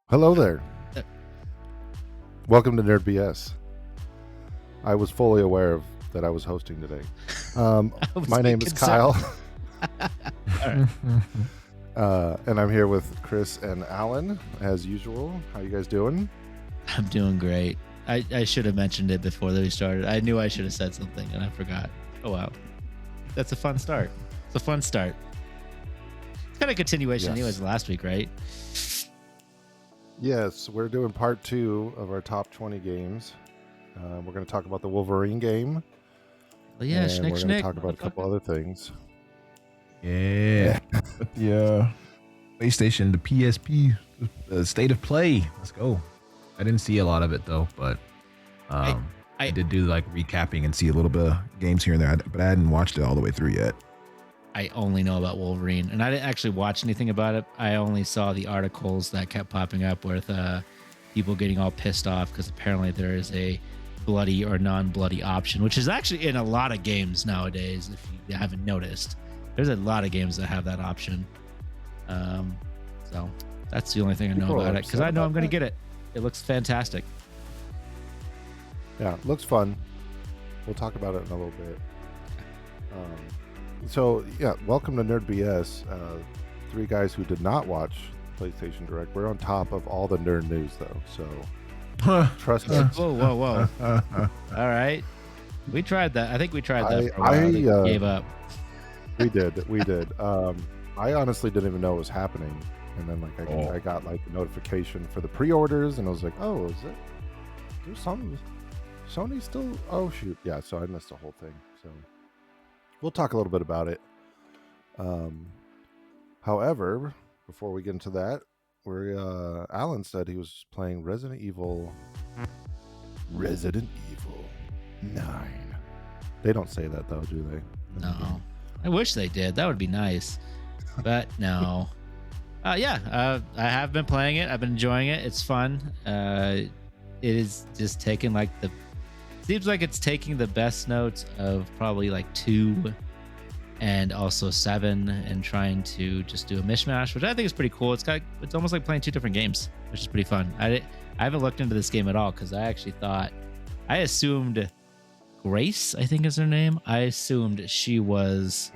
Hello there. Uh, Welcome to Nerd BS. I was fully aware of that I was hosting today. I was My name is concerned. Kyle, All right. and I'm here with Chris and Alan, as usual. How you guys doing? I'm doing great. I should have mentioned it before we started. I knew I should have said something and I forgot. Oh, wow. That's a fun start. It's a fun start. It's kind of continuation Yes. anyways last week, right? Yes, we're doing part 2 of our top 20 games. We're going to talk about the Wolverine game. Well, yeah, and schnick, we're going to schnick, talk about a couple other things. Yeah. Yeah. PlayStation, the PSP, the state of play. Let's go. I didn't see a lot of it though, but I did do like recapping and see a little bit of games here and there, but I hadn't watched it all the way through yet. I only know about Wolverine, and I didn't actually watch anything about it. I only saw the articles that kept popping up with people getting all pissed off because apparently there is a bloody or non-bloody option, which is actually in a lot of games nowadays. If you haven't noticed, there's a lot of games that have that option. So that's the only thing I know People are about it because upset I know I'm about going to that? get it. It looks fantastic. Yeah, looks fun. We'll talk about it in a little bit. So, welcome to Nerd BS. Three guys who did not watch PlayStation Direct. We're on top of all the nerd news, though. So, trust us. Whoa. All right. We tried that. I think we tried that for a while. I Then gave up. We did. I honestly didn't even know it was happening. And then, I got, a notification for the pre-orders, and I was like, oh, is it? There's some... Sony still... Oh, shoot. Yeah, so I missed the whole thing. So... We'll talk a little bit about it. However, before we get into that, Alan said he was playing Resident Evil 9. They don't say that though, do they? No. I wish they did. That would be nice. But no. I have been playing it. I've been enjoying it. It's fun. It is just taking seems like it's taking the best notes of probably 2 and also 7 and trying to just do a mishmash, which I think is pretty cool. It's almost like playing 2 different games, which is pretty fun. I haven't looked into this game at all because I assumed Grace, I think is her name. I assumed she was.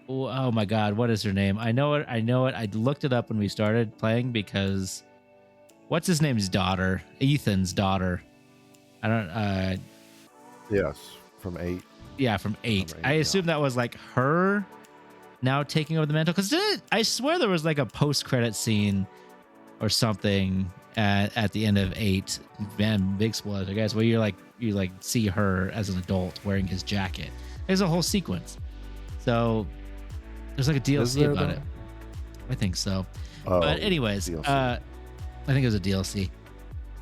Oh my God, what is her name? I know it. I looked it up when we started playing because what's his name's daughter? Ethan's daughter. I don't. Yes, from 8. Yeah, from 8. From 8, I assumed that was her now taking over the mantle because I swear there was a post-credit scene or something at the end of 8. Man, big spoiler, guys. Where you see her as an adult wearing his jacket. There's a whole sequence. So there's a DLC about it. I think so. Oh, but anyways, I think it was a DLC.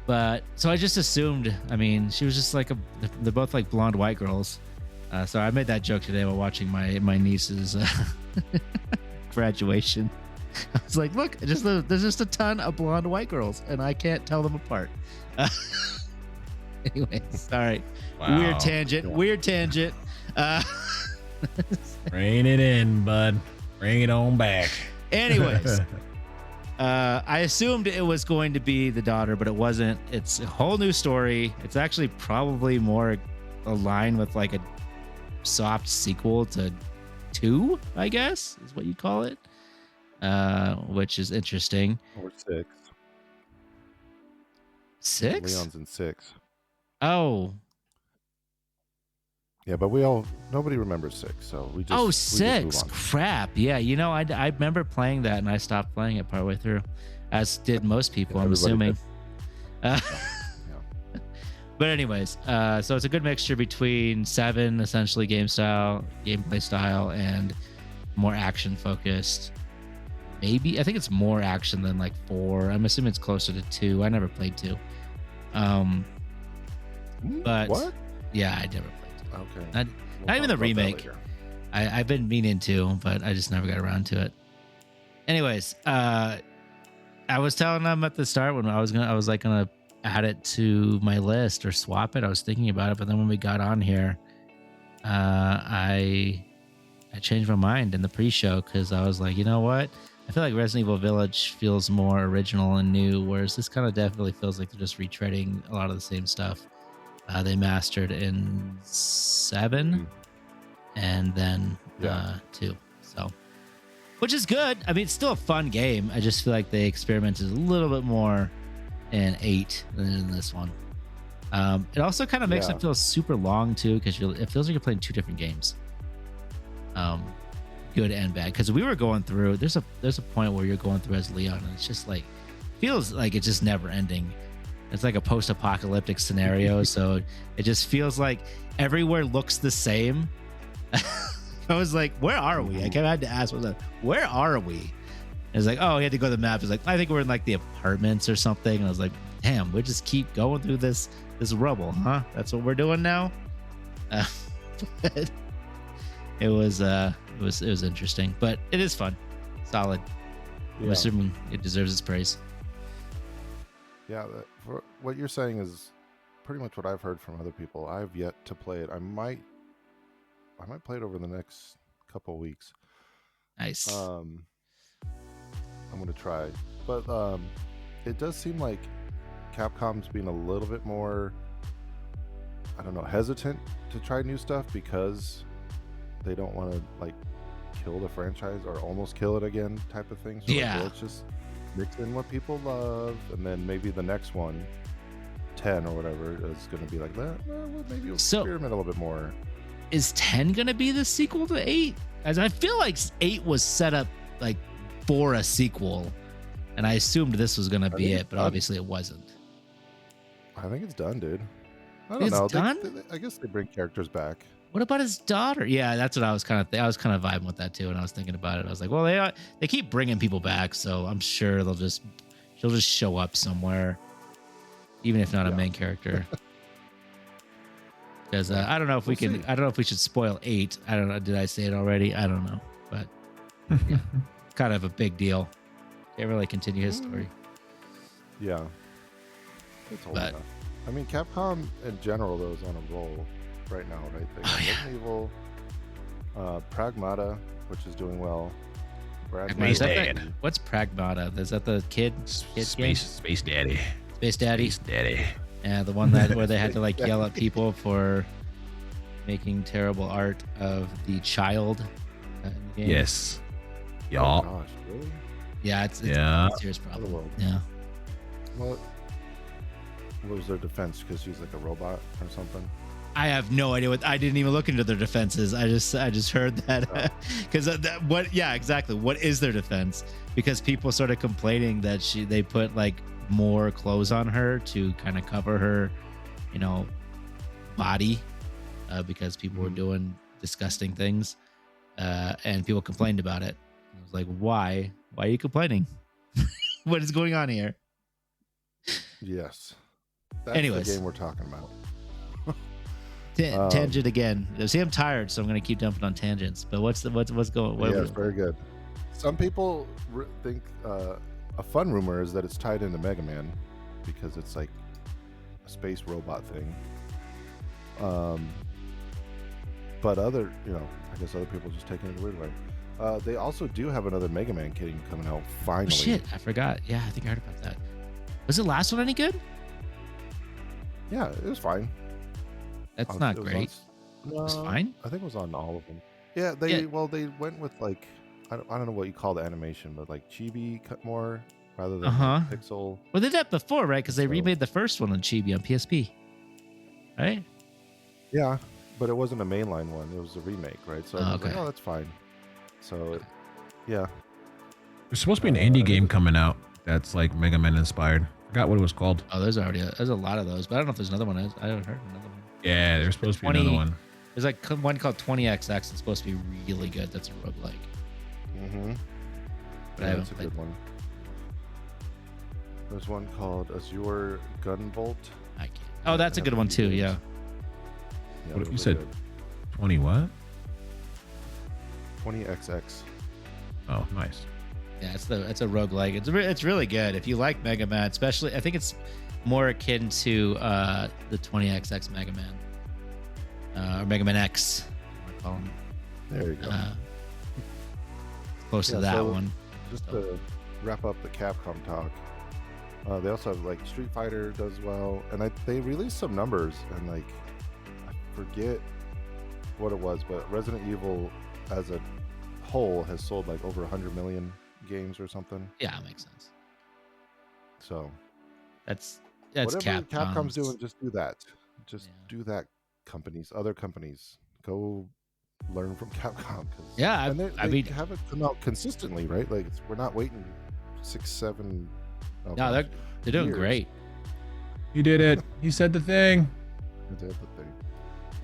But so I just assumed. I mean, she was just they're both blonde white girls. So I made that joke today while watching my niece's graduation. I was like, look, there's just a ton of blonde white girls, and I can't tell them apart. Anyways, all right. Wow. Weird tangent. Rein it in, bud. Bring it on back. Anyways. I assumed it was going to be the daughter, but it wasn't. It's a whole new story. It's actually probably more aligned with a soft sequel to 2, I guess, is what you call it, which is interesting. Or 6. 6? Leon's in 6. Oh. Yeah, but nobody remembers 6, so we just... Oh, we just 6. move on. Crap. Yeah, I remember playing that, and I stopped playing it partway through, as did most people, I'm Everybody assuming. But anyways, so it's a good mixture between 7, essentially gameplay style, and more action focused. Maybe I think it's more action than 4. I'm assuming it's closer to 2. I never played 2. But What? yeah, I never played 2. Okay. Not even the remake. I've been meaning to, but I just never got around to it. Anyways, I was telling them at the start when I was gonna add it to my list or swap it. I was thinking about it, but then when we got on here, I changed my mind in the pre-show because I was like, you know what? I feel like Resident Evil Village feels more original and new, whereas this kind of definitely feels like they're just retreading a lot of the same stuff they mastered in 7 and then 2. So, which is good. I mean, it's still a fun game. I just feel like they experimented a little bit more in 8 than in this one. It also kind of makes it feel super long too, because it feels like you're playing 2 different games. Good and bad, because we were going through. There's a point where you're going through as Leon, and it's just like feels like it's just never ending. It's like a post-apocalyptic scenario, so it just feels like everywhere looks the same. I was like, "Where are we?" I had to ask, "Where are we?" It's like, "Oh, he had to go to the map." It's like, "I think we're in like the apartments or something." And I was like, "Damn, we just keep going through this rubble, huh? That's what we're doing now." It was interesting, but it is fun, solid. I'm assuming it deserves its praise. Yeah, what you're saying is pretty much what I've heard from other people. I've yet to play it. I might play it over the next couple of weeks. Nice. I'm gonna try, but it does seem like Capcom's being a little bit more, I don't know, hesitant to try new stuff because they don't want to like kill the franchise or almost kill it again type of thing. So like, let's just mix in what people love, and then maybe the next one, 10 or whatever, is going to be like that. Well, maybe we'll experiment a little bit more. Is 10 going to be the sequel to 8? As I feel like 8 was set up like for a sequel, and I assumed this was going to be it, but obviously it wasn't. I think it's done, dude. I don't know. Done? I guess they bring characters back. What about his daughter? Yeah, that's what I was kind of. I was kind of vibing with that too, and I was thinking about it. I was like, well, they keep bringing people back, so I'm sure she'll just show up somewhere, even if not a main character. Because I don't know if we can. I don't know if we should spoil 8. I don't know. Did I say it already? I don't know, but kind of a big deal. Can't really continue his story. Yeah, it's old enough. I mean, Capcom in general though is on a roll right now, right? They got Resident Evil, Pragmata, which is doing well. What's Pragmata? Is that the kid game? Space Daddy. Space Daddy. Space Daddy. Yeah, the one where they had to like yell at people for making terrible art of the child in the game. Yes. Yeah. Oh gosh, really? Yeah, it's a serious problem. Yeah. What was their defense? Because she's like a robot or something? I have no idea I didn't even look into their defenses. I just heard that because exactly. What is their defense? Because people started complaining that they put like more clothes on her to kind of cover her, body, because people were doing disgusting things, and people complained about it. I was like, why? Why are you complaining? What is going on here? Yes. That's Anyways, the game we're talking about. Tangent again. See, I'm tired, so I'm going to keep jumping on tangents. But what's going? It's very good. Some people think a fun rumor is that it's tied into Mega Man because it's like a space robot thing. But I guess other people just taking it a weird way. They also do have another Mega Man game coming out finally. Oh, shit, I forgot. Yeah, I think I heard about that. Was the last one any good? Yeah, it was fine. That's not great. It was fine? I think it was on all of them. Yeah, they went with like, I don't know what you call the animation, but like chibi cut more rather than like pixel. Well, they did that before, right? Because they remade the first one on chibi on PSP, right? Yeah, but it wasn't a mainline one. It was a remake, right? So I was like, oh, that's fine. So, yeah. There's supposed to be an indie game coming out that's like Mega Man inspired. I forgot what it was called. Oh, there's a lot of those, but I don't know if there's another one. I haven't heard another one. Yeah, there's supposed to be another one. There's like one called 20XX. It's supposed to be really good. That's a roguelike. Mm-hmm. But that's a good one. There's one called Azure Gunvolt. I can't. Oh, that's a good one too. Yeah. What you said? 20 what? 20XX. Oh, nice. Yeah, it's a roguelike. It's really good. If you like Mega Man, especially, I think it's more akin to the 20XX Mega Man, or Mega Man X. I call him. There you go. Close to that one. just to wrap up the Capcom talk. They also have like Street Fighter does well, and they released some numbers, and like I forget what it was, but Resident Evil as a whole has sold like over 100 million games or something. Yeah, it makes sense. So that's whatever Capcom's doing, just do that. Just do that. Other companies, go learn from Capcom. Yeah, and they have it come out consistently, right? Like we're not waiting 6, 7. No, they're doing great. He did it. He said the thing. He did the thing.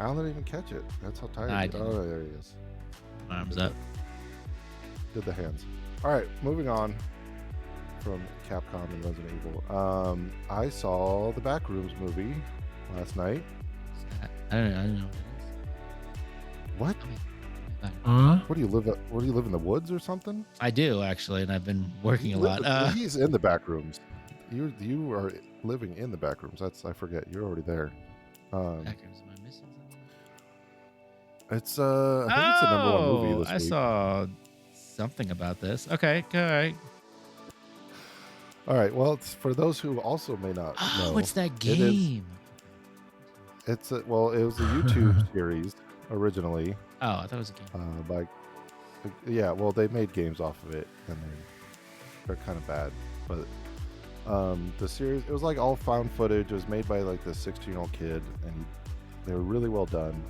Alan didn't even catch it. That's how tired. I didn't. Oh, there he is. Arms up. Did the hands. All right, moving on from Capcom and Resident Evil. I saw the Backrooms movie last night. I don't know what it is. What? What do you live? Where do you live in the woods or something? I do actually, and I've been working a lot. He's in the Backrooms. You are living in the Backrooms. I forget. You're already there. Backrooms. Am I missing something? I think it's the number one movie this week. I saw something about this. Okay, all right. All right. Well, it's for those who also may not know. What's that game? It was a YouTube series originally. Oh, I thought it was a game. Well, they made games off of it, and they're kind of bad. But the series, it was like all found footage. It was made by like this 16-year-old kid, and they were really well done.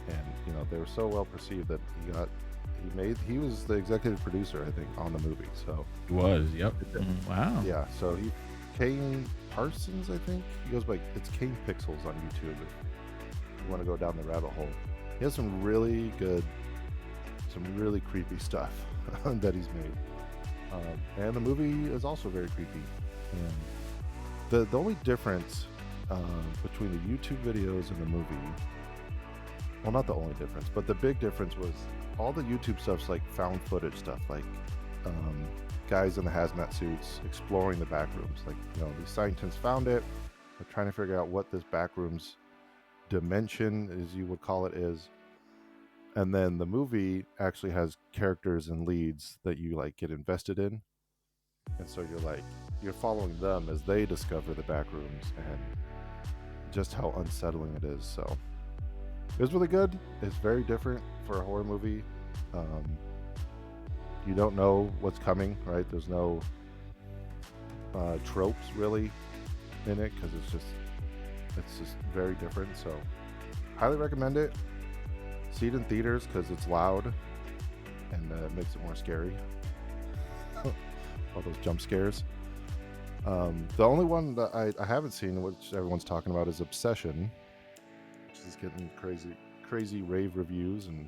And they were so well perceived that he was the executive producer, I think, on the movie. So he was, yep. Wow. Yeah. So Kane Parsons, I think it's Kane Pixels on YouTube. If you want to go down the rabbit hole, he has some really creepy stuff that he's made, and the movie is also very creepy. And the only difference between the YouTube videos and the movie, well, not the only difference, but the big difference was all the YouTube stuff's like found footage stuff, like guys in the hazmat suits exploring the back rooms. Like, these scientists found it. They're trying to figure out what this back room's dimension, as you would call it, is. And then the movie actually has characters and leads that you like get invested in. And so you're following them as they discover the back rooms and just how unsettling it is. So it was really good. It's very different for a horror movie. You don't know what's coming, right? There's no tropes really in it, because it's just very different. So highly recommend it. See it in theaters because it's loud and it makes it more scary. All those jump scares. The only one that I haven't seen, which everyone's talking about, is Obsession, which is getting crazy rave reviews, and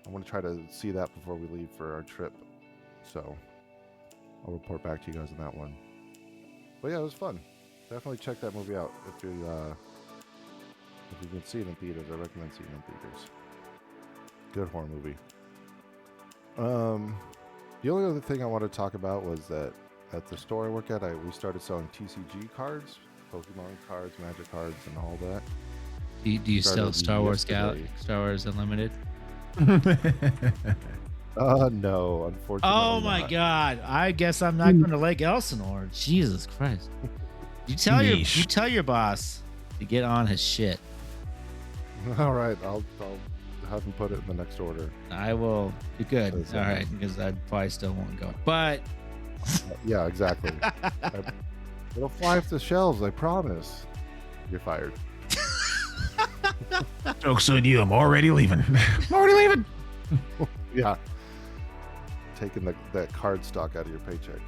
I want to try to see that before we leave for our trip. So I'll report back to you guys on that one. But yeah, it was fun. Definitely check that movie out if you can see it in theaters. I recommend seeing it in theaters. Good horror movie. The only other thing I wanted to talk about was that at the store I work at, we started selling TCG cards, Pokemon cards, Magic cards, and all that. Do you sell Star Wars Unlimited? No, unfortunately. Oh my God! I guess I'm not going to Lake Elsinore. Jesus Christ! You tell your boss to get on his shit. All right, I'll have him put it in the next order. I will do good. All right, because I probably still won't go. But yeah, exactly. It'll fly off the shelves, I promise. You're fired. Joke's on you. I'm already leaving. Yeah. Taking that card stock out of your paycheck.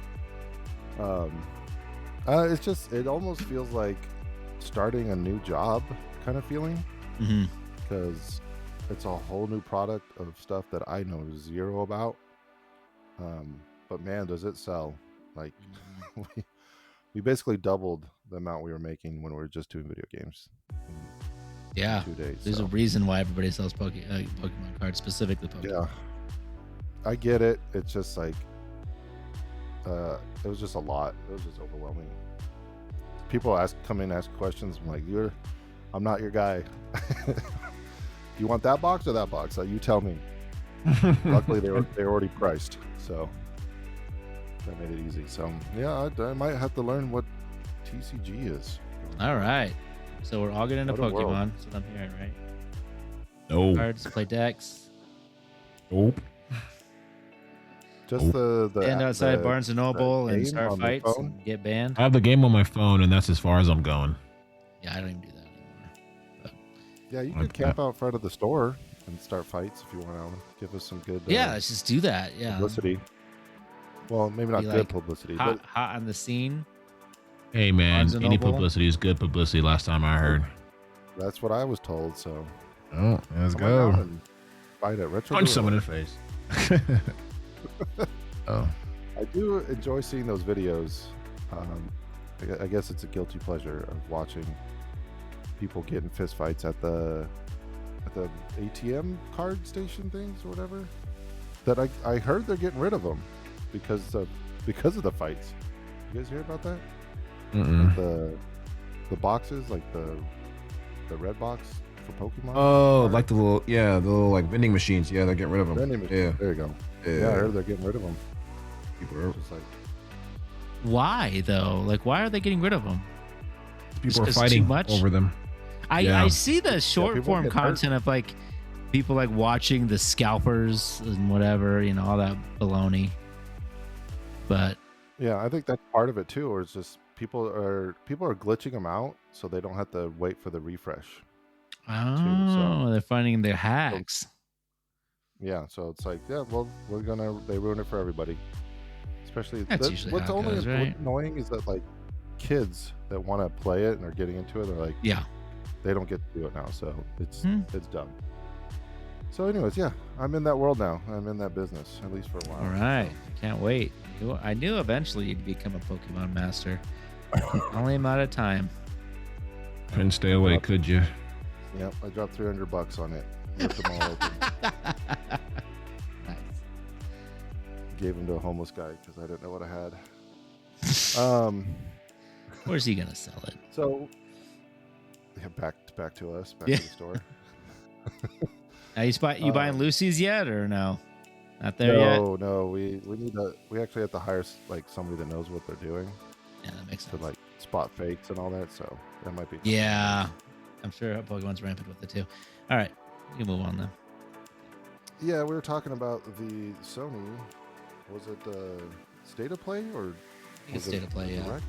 It almost feels like starting a new job kind of feeling. Because it's a whole new product of stuff that I know zero about. But man, does it sell. Like, we basically doubled the amount we were making when we were just doing video games. Yeah, 2 days. There's a reason why everybody sells Pokemon cards, specifically Pokemon. Yeah, I get it. It's just like, it was just a lot. It was just overwhelming. People come in, ask questions. I'm like, I'm not your guy. You want that box or that box? You tell me. Luckily, they were already priced. So that made it easy. So yeah, I might have to learn what TCG is. All right. So we're all getting into What a world. Pokemon. That's what I'm hearing, right? No. Cards, play decks. Nope. Just the Stand outside Barnes and Noble and game start on the fights phone? and get banned. I have the game on my phone, and that's as far as I'm going. Yeah, I don't even do that anymore. Yeah, you Like could camp out front of the store and start fights if you want to give us some good Yeah, let's just do that. Yeah. publicity. Well, maybe not Be good like publicity, Hot on the scene. Hey, man, Barnes and any Noble. publicity is good publicity last time I heard. but that's what I was told. So Oh, let's come on down and fight at Retro. Punch Duo. someone in the face. Oh. I do enjoy seeing those videos. I guess it's a guilty pleasure of watching people get in fistfights at the ATM card station things or whatever. That I heard they're getting rid of them because of the fights. You guys hear about that? Mm-mm. The boxes, like the red box for Pokemon. Oh, like the little like vending machines. Yeah, they're getting rid of them. Vending machine. Yeah. There you go. Yeah. I heard they're getting rid of them. People are, Just like Why though? Like, why are they getting rid of them? people are 'cause too fighting much? over them. Yeah. I see the short people form get hurt. content of like people like watching the scalpers and whatever, all that baloney. But yeah, I think that's part of it too, or it's just people are glitching them out so they don't have to wait for the refresh. they're finding their hacks. Yeah, so it's like, yeah, well, they ruin it for everybody. Especially That's usually what's how it only goes, right? annoying is that like kids that want to play it and are getting into it, they're like, Yeah. they don't get to do it now, so it's Hmm. done. So anyways, yeah, I'm in that world now. I'm in that business, at least for a while. All right. I can't wait. I knew eventually you'd become a Pokemon master. Only a matter of time. Couldn't stay away, could you? Yep, I dropped $300 on it. Ripped them all open. Nice. Gave them to a homeless guy because I didn't know what I had. Where's he gonna sell it? So yeah, back to us, back Yeah. to the store. Now you buying Lucy's yet or no? Not there yet. No, we actually have to hire like somebody that knows what they're doing Yeah, that makes to sense. like spot fakes and all that. So that might be. Yeah, I'm sure Pokemon's rampant with it too. All right, you can move on then. Yeah, we were talking about the Sony. Was it State of Play or? I think it's was it State of Play, yeah. Direct?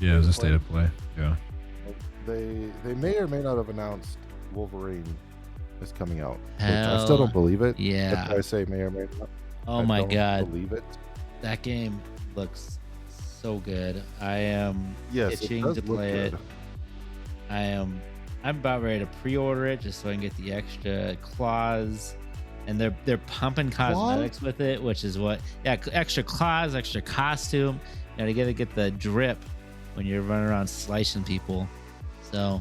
Yeah, it was a state of play. Yeah. They may or may not have announced Wolverine is coming out. Which I Hell, still don't believe it. yeah. That's why I say may or may not. Oh I my don't god, believe it. that game looks so good. I am Yes, it itching does to look play good. it. I'm about ready to pre-order it just so I can get the extra claws, and they're pumping cosmetics with it, which is extra claws, extra costume. You gotta get the drip when you're running around slicing people. So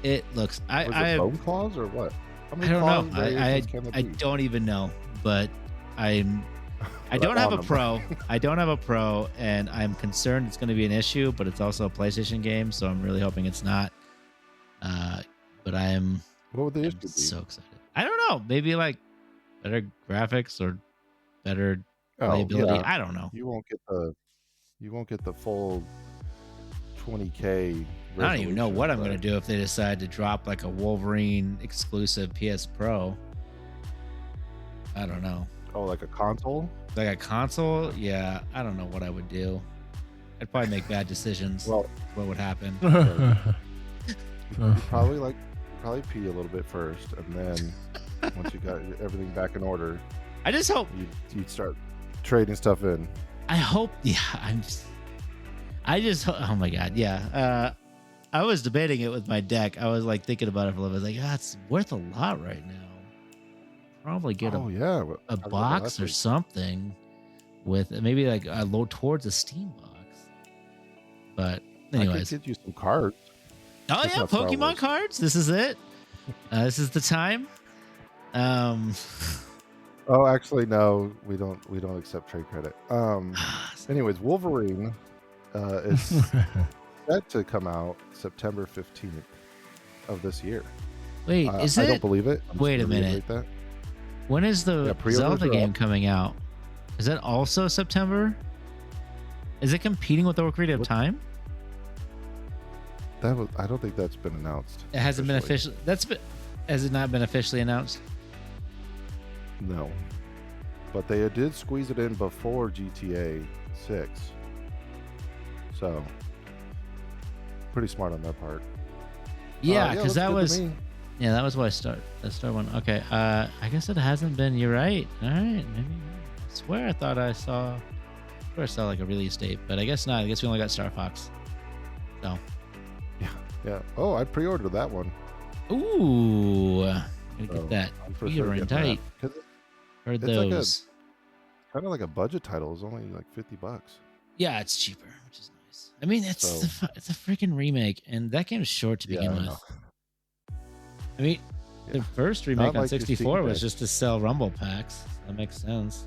it looks. Was it bone claws or what? How many I don't claw know. variations can there I be? don't even know, but I But don't have a on 'em. pro. I don't have a pro, and I'm concerned it's going to be an issue. But it's also a PlayStation game, so I'm really hoping it's not. But I'm What would the issue be? so excited. I don't know. Maybe like better graphics or better Oh, playability. yeah. I don't know. You won't get the full 20K. I don't even know resolution, what I'm going but- to do if they decide to drop like a Wolverine exclusive PS Pro. I don't know. Oh, like a console? Like a console? Yeah, I don't know what I would do. I'd probably make bad decisions. Well, What would happen? you probably pee a little bit first, and then once you got everything back in order, I just hope. you'd start trading stuff in. I hope. Yeah, oh my god. Yeah. I was debating it with my deck. I was like thinking about it for a little bit. Like, it's worth a lot right now. Probably get Oh yeah, well, a I remember box last or week. something with maybe like a low towards a Steam box. But anyways, I could get you some cards. oh Just yeah, not Star Pokemon Wars. cards. This is it. This is the time. Oh, actually, no, we don't accept trade credit. Anyways, Wolverine is set to come out September 15th of this year. Wait, is I it? don't believe it. I'm just Wait a gonna minute. reiterate That. When is the Yeah, pre-orders Zelda are game up. coming out? Is that also September? Is it competing with Ocarina of Time? I don't think that's been announced. It hasn't been officially. Has it not been officially announced? No, but they did squeeze it in before GTA 6. So pretty smart on their part. Yeah, because that was. Yeah, that was why I start one. Okay, I guess it hasn't been. You're right. All right, maybe. I swear I thought I saw. I saw like a release date, but I guess not. I guess we only got Star Fox. So. Yeah. Oh, I pre-ordered that one. Ooh, get that. You're in tight. Heard those. Kind of like a budget title. It's only like $50. Yeah, it's cheaper, which is nice. I mean, it's a freaking remake, and that game's short to begin with. I mean, the first remake on 64 was just to sell Rumble packs. That makes sense.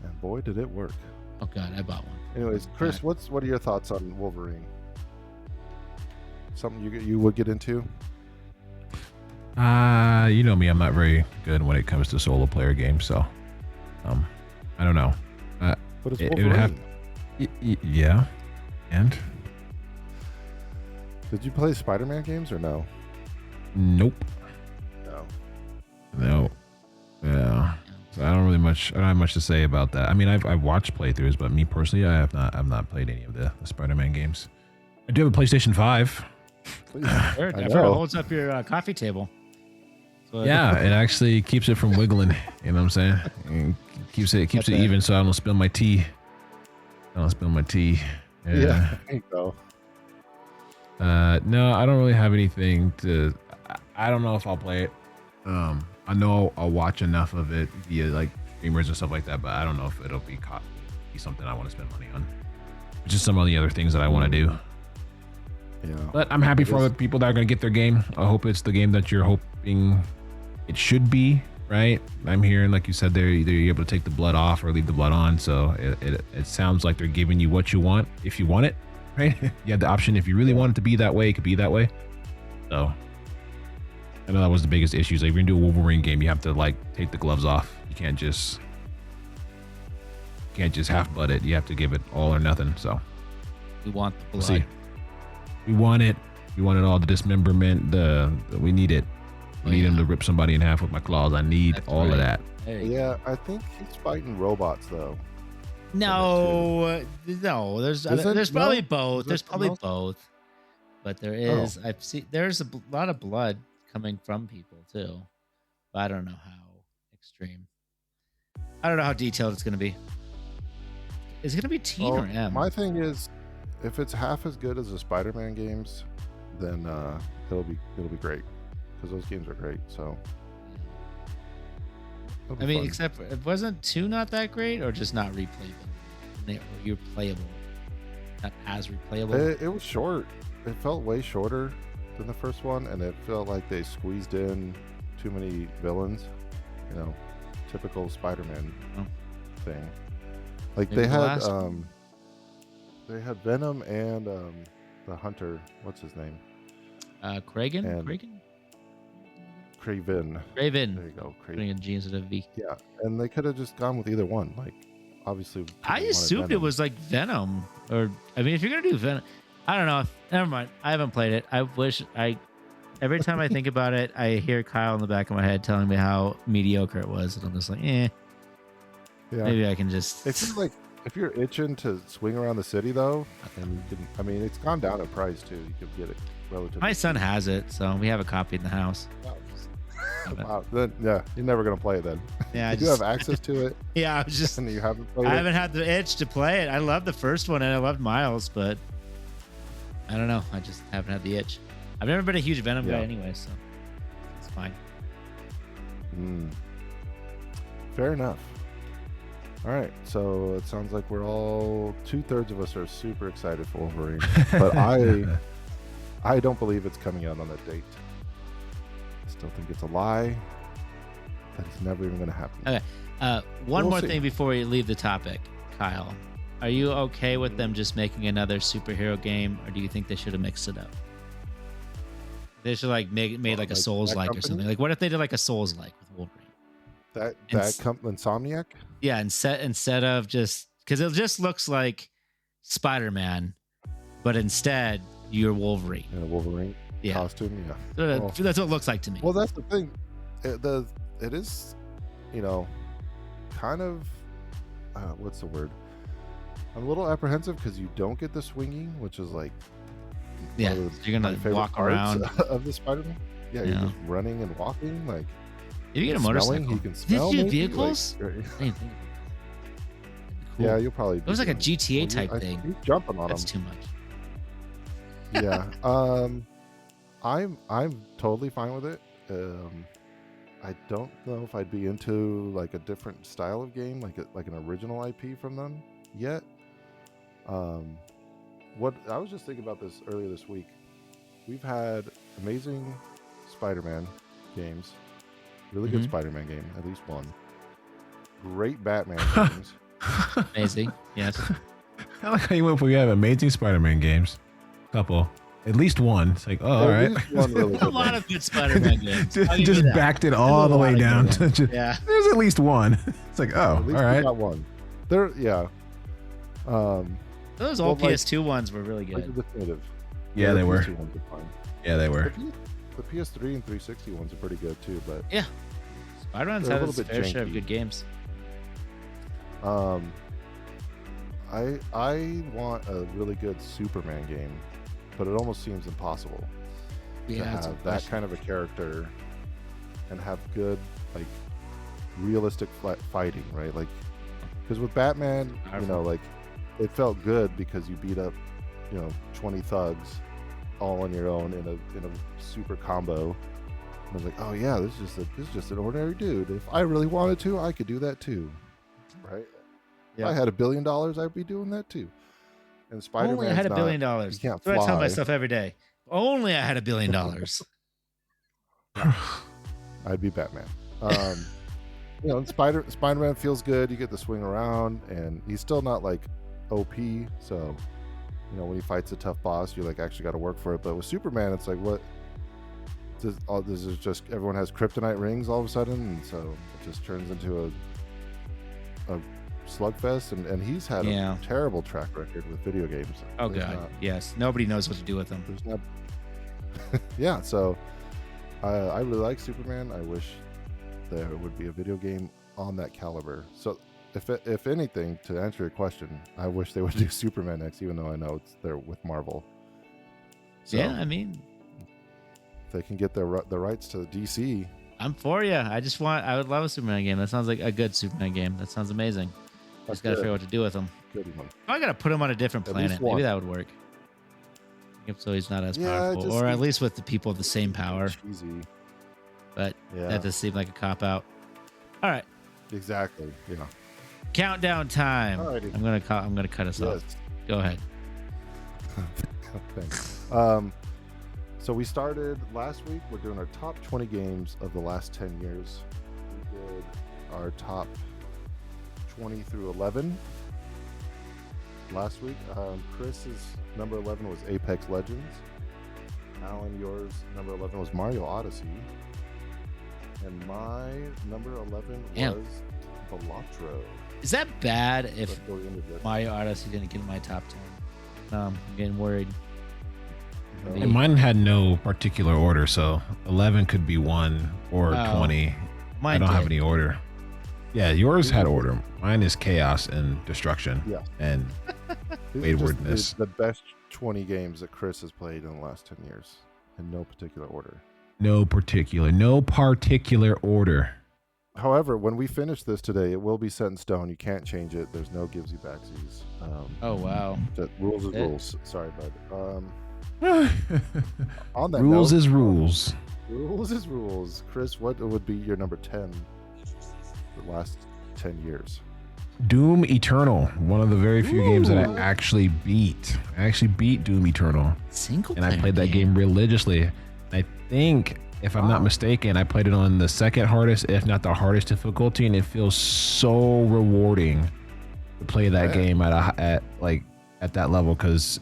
And boy, did it work. Oh God, I bought one. Anyways, Chris, what are your thoughts on Wolverine? Something you would get into? You know me, I'm not very good when it comes to solo player games, so I don't know. But it's Wolverine. It would have, yeah. And did you play Spider-Man games or no? Nope. No. Yeah. So I don't have much to say about that. I mean, I've watched playthroughs, but me personally, I've not played any of the Spider-Man games. I do have a PlayStation 5. Sure, it holds up your coffee table. So yeah, it actually keeps it from wiggling. You know what I'm saying? And keeps it even, so I don't spill my tea. Yeah. There you go. No, I don't really have anything to. I don't know if I'll play it. I know I'll watch enough of it via like streamers and stuff like that, but I don't know if it'll be something I want to spend money on. Just some of the other things that I want to do. Yeah. But I'm happy for the people that are going to get their game. I hope it's the game that you're hoping it should be, right? I'm hearing, like you said, they're either able to take the blood off or leave the blood on. So it sounds like they're giving you what you want if you want it, right? You have the option if you really want it to be that way, it could be that way. So I know that was the biggest issue. Like if you're gonna do a Wolverine game, you have to like take the gloves off. You can't just half butt it. You have to give it all or nothing. So we want the blood. We'll see. We want it. We want it all. The dismemberment. We need it. I need him to rip somebody in half with my claws. I need all of that. Yeah, I think he's fighting robots though. No. There's probably both. There's probably both. But there is. I've seen. There's a lot of blood coming from people too. But I don't know how extreme. I don't know how detailed it's going to be. Is it going to be teen or M? My thing is, if it's half as good as the Spider-Man games, then it'll be great because those games are great. So, I mean, fun. Except wasn't 2 not that great, or just not replayable? You're playable, not as replayable. It was short. It felt way shorter than the first one, and it felt like they squeezed in too many villains. You know, typical Spider-Man thing. Like maybe they had Venom and the Hunter. What's his name? Craven. There you go. Putting a G instead of V. Yeah, and they could have just gone with either one. Like, obviously, I assumed it was like Venom, or I mean, if you're gonna do Venom, I don't know. Never mind. I haven't played it. Every time I think about it, I hear Kyle in the back of my head telling me how mediocre it was, and I'm just like, eh. Yeah. Maybe I can just. It's just like if you're itching to swing around the city though, and you can. I mean, it's gone down in price too. You can get it relatively. My son has it, so we have a copy in the house. Wow. Then, yeah, you're never gonna play it then. Yeah, you have access to it. Yeah, I was just. And you haven't played I haven't had the itch to play it. I love the first one and I loved Miles, but I don't know. I just haven't had the itch. I've never been a huge Venom guy anyway, so it's fine. Fair enough. All right, so it sounds like we're all 2/3 of us are super excited for Wolverine, but I don't believe it's coming out on that date. I still think it's a lie. That is never even going to happen. Okay. One more thing before we leave the topic, Kyle. Are you okay with them just making another superhero game, or do you think they should have mixed it up? They should like made like a Souls-like or something. Like, what if they did like a Souls-like with Wolverine? Insomniac? Yeah, instead of just because it just looks like Spider-Man, but instead you're Wolverine. In a Wolverine costume, yeah. Well, that's what it looks like to me. Well, that's the thing. It is, kind of, what's the word? I'm a little apprehensive because you don't get the swinging, which is like, you're gonna walk around of the Spider-Man. Yeah, you're just running and walking. Like, if you get a motorcycle, he can smell. Did you vehicles? Like, yeah, you'll probably. It was like a GTA type thing. He's jumping on That's him. too much. Yeah. I'm totally fine with it. I don't know if I'd be into like a different style of game, like an original IP from them yet. What I was just thinking about this earlier this week. We've had amazing Spider-Man games, really good Spider-Man game, at least one. Great Batman games. Amazing, yes. I like how you went for you have amazing Spider-Man games. Couple. At least one. It's like, all right. Really a lot of good Spider-Man games. just backed it all the way down. Yeah. There's at least one. It's like, oh, at least all right. We got one. There, yeah. Those old PS2 ones were really good. Definitive. Yeah, they were. PS2 ones are fine. Yeah, they were. The PS3 and 360 ones are pretty good too, but yeah, Spider-Man's had its fair share of good games. I want a really good Superman game, but it almost seems impossible to have that kind of a character and have good, like, realistic fighting, right? Like, because with Batman, like, it felt good because you beat up, 20 thugs all on your own in a super combo. And I was like, oh yeah, this is just an ordinary dude. If I really wanted to, I could do that too, right? Yeah. If I had $1 billion, I'd be doing that too. And Spider-Man. Only I had $1 billion. That's what I tell myself every day. Only I had $1 billion. I'd be Batman. Spider-Man feels good. You get to swing around, and he's still not like OP. So, when he fights a tough boss, you like actually got to work for it. But with Superman, it's like, what? This is just everyone has kryptonite rings all of a sudden, and so it just turns into a slugfest. And he's had a terrible track record with video games. Oh god, yes. Nobody knows what to do with them. There's not. Yeah, so I really like Superman. I wish there would be a video game on that caliber. So if anything, to answer your question, I wish they would do Superman next, even though I know it's there with Marvel. So, yeah, I mean, if they can get the rights to DC, I'm for you. I would love a Superman game. That sounds like a good Superman game. That sounds amazing. Just gotta figure out what to do with him. Good one. I gotta put him on a different planet. Maybe that would work. So he's not as powerful, or at least with the people of the same power. Cheesy. But that does seem like a cop out. All right. Exactly. Yeah. Countdown time. Alrighty. I'm gonna cut us off. Go ahead. Thanks. So we started last week. We're doing our top 20 games of the last 10 years. We did our top 20 through 11 last week. Chris's number 11 was Apex Legends. Alan, yours number 11 was Mario Odyssey. And my number 11 was Balatro. Is that bad if Mario Odyssey didn't get in my top 10? I'm getting worried. And mine had no particular order, so 11 could be 1 or 20. I don't have any order. Yeah, yours had order. Mine is chaos and destruction and waywardness. The best 20 games that Chris has played in the last 10 years in no particular order. No particular order. However, when we finish this today, it will be set in stone. You can't change it. There's no givesy backsies. Oh wow! Rules is rules. Sorry, bud. On that rules note, is rules. Rules is rules. Chris, what would be your number 10 the last 10 years? Doom Eternal, one of the very few games that I actually beat. I actually beat Doom Eternal. Single and I played that game religiously. I think, if I'm not mistaken, I played it on the second hardest, if not the hardest difficulty, and it feels so rewarding to play that game at that level, because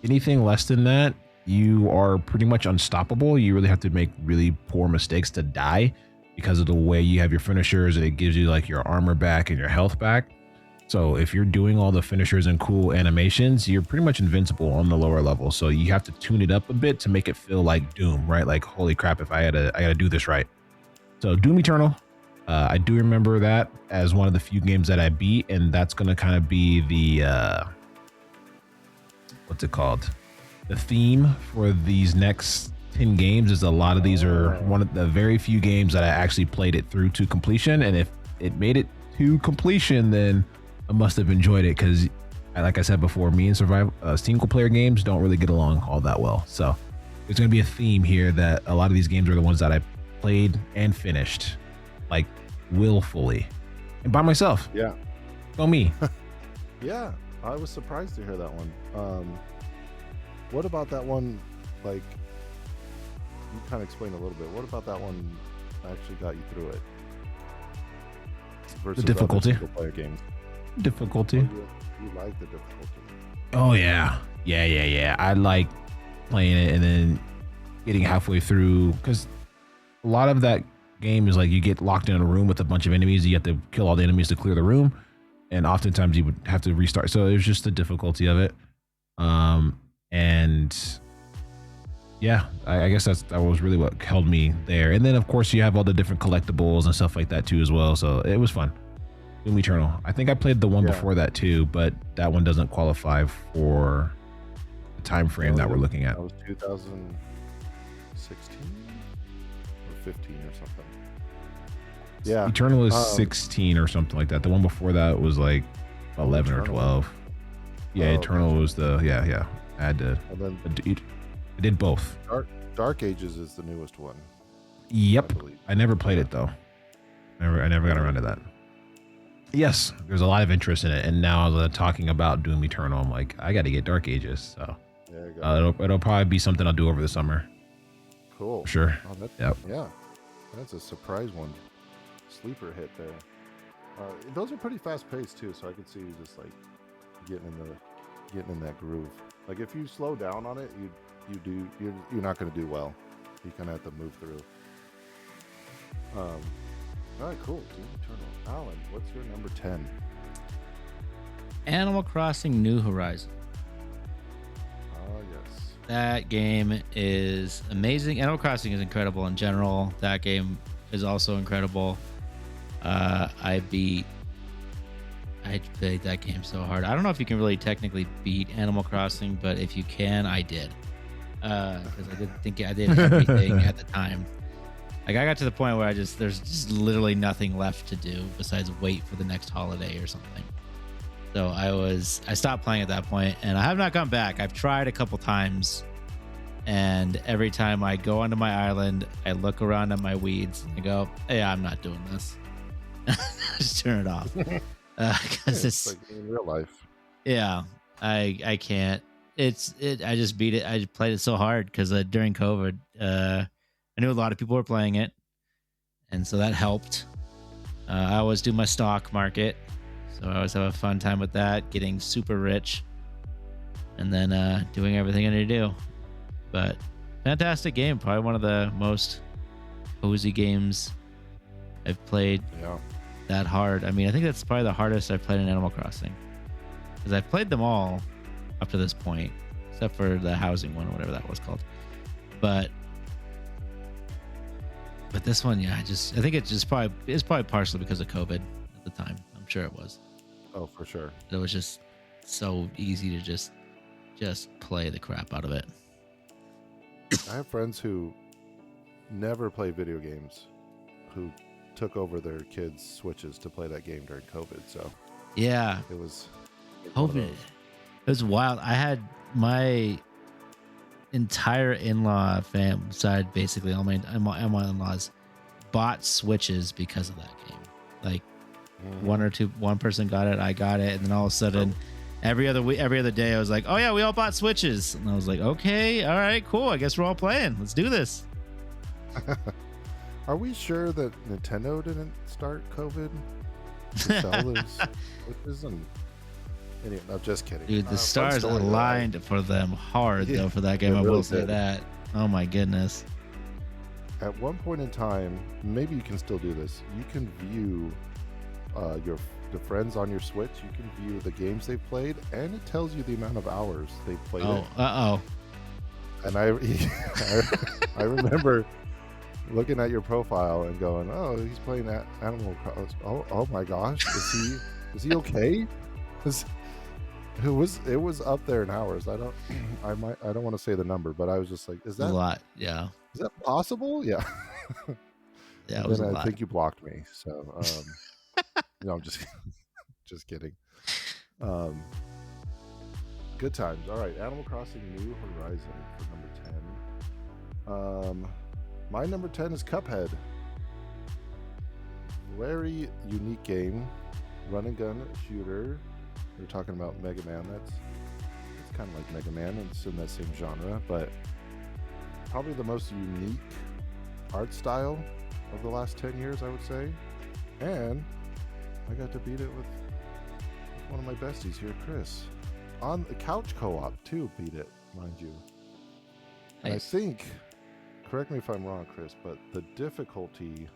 anything less than that, you are pretty much unstoppable. You really have to make really poor mistakes to die because of the way you have your finishers, and it gives you like your armor back and your health back. So if you're doing all the finishers and cool animations, you're pretty much invincible on the lower level. So you have to tune it up a bit to make it feel like Doom, right? Like, holy crap, if I gotta do this right. So Doom Eternal, I do remember that as one of the few games that I beat, and that's gonna kind of be the what's it called? The theme for these next 10 games is a lot of these are one of the very few games that I actually played it through to completion. And if it made it to completion, then I must have enjoyed it, because like I said before, me and single player games don't really get along all that well. So there's going to be a theme here that a lot of these games are the ones that I played and finished, like, willfully and by myself. Yeah. Go me. Yeah, I was surprised to hear that one. What about that one, like, you kind of explained a little bit. What about that one actually got you through it? The difficulty. Single player games. Difficulty. Oh, you like the difficulty. Oh yeah. I like playing it and then getting halfway through, because a lot of that game is like you get locked in a room with a bunch of enemies. You have to kill all the enemies to clear the room, and oftentimes you would have to restart. So it was just the difficulty of it. And yeah, I guess that was really what held me there. And then of course you have all the different collectibles and stuff like that too as well. So it was fun. Doom Eternal. I think I played the one before that too, but that one doesn't qualify for the time frame that we're looking at. That was 2016 or 15 or something. Yeah. Eternal is 16 or something like that. The one before that was like 11 or 12. Yeah, Eternal was the I had to. And then I did both. Dark Ages is the newest one. Yep. I never played it though. I never got around to that. Yes, there's a lot of interest in it, and now talking about Doom Eternal, I'm like, I got to get Dark Ages. So there you go. It'll probably be something I'll do over the summer. Cool. For sure. Oh, yep. Yeah, that's a surprise one. Sleeper hit there. Those are pretty fast paced too, so I could see you just like getting in that groove. Like if you slow down on it, you're not going to do well. You kind of have to move through. All right, cool. Doom Eternal. Alan, what's your number 10? Animal Crossing New Horizon. Oh, yes. That game is amazing. Animal Crossing is incredible in general. That game is also incredible. I played that game so hard. I don't know if you can really technically beat Animal Crossing, but if you can, I did. Because I did think I did everything at the time. Like I got to the point where there's just literally nothing left to do besides wait for the next holiday or something. So I stopped playing at that point, and I have not gone back. I've tried a couple times, and every time I go onto my island, I look around at my weeds and I go, "Hey, I'm not doing this." Just turn it off. Because it's like in real life. Yeah, I can't. I just beat it. I played it so hard because during COVID, I knew a lot of people were playing it, and so that helped. I always do my stock market, so I always have a fun time with that, getting super rich, and then doing everything I need to do. But fantastic game, probably one of the most cozy games I've played. Yeah. That hard. I mean, I think that's probably the hardest I've played in Animal Crossing, because I've played them all up to this point, except for the housing one or whatever that was called. But this one, yeah, I think it's probably partially because of COVID at the time. I'm sure it was. Oh, for sure. It was just so easy to just play the crap out of it. I have friends who never play video games who took over their kids' Switches to play that game during COVID. So yeah, it was COVID. It was wild. I had my entire in-law fam side, basically all my in-laws bought Switches because of that game. Like one person got it, I got it, and then all of a sudden every other day I was like, oh yeah, we all bought Switches, and I was like, okay, all right, cool, I guess we're all playing, let's do this. Are we sure that Nintendo didn't start COVID to sell those Switches? And anyway, I'm just kidding. Dude, the stars aligned for them hard though for that game. I will say that. Oh my goodness. At one point in time, maybe you can still do this. You can view your the friends on your Switch, you can view the games they've played, and it tells you the amount of hours they've played it. And I remember looking at your profile and going, "Oh, he's playing Animal Crossing. Oh my gosh, is he okay?" It was up there in hours. I don't want to say the number, but I was just like, "Is that a lot?" Yeah. Is that possible? Yeah. Yeah, it was then a I lot. think you blocked me. So, no, I'm just kidding. Good times. All right, Animal Crossing New Horizon for number 10. My number 10 is Cuphead. Very unique game, run and gun shooter. We're talking about Mega Man. It's kind of like Mega Man, and it's in that same genre, but probably the most unique art style of the last 10 years, I would say. And I got to beat it with one of my besties here, Chris. On the couch co-op, too, beat it, mind you. And I think, correct me if I'm wrong, Chris, but the difficulty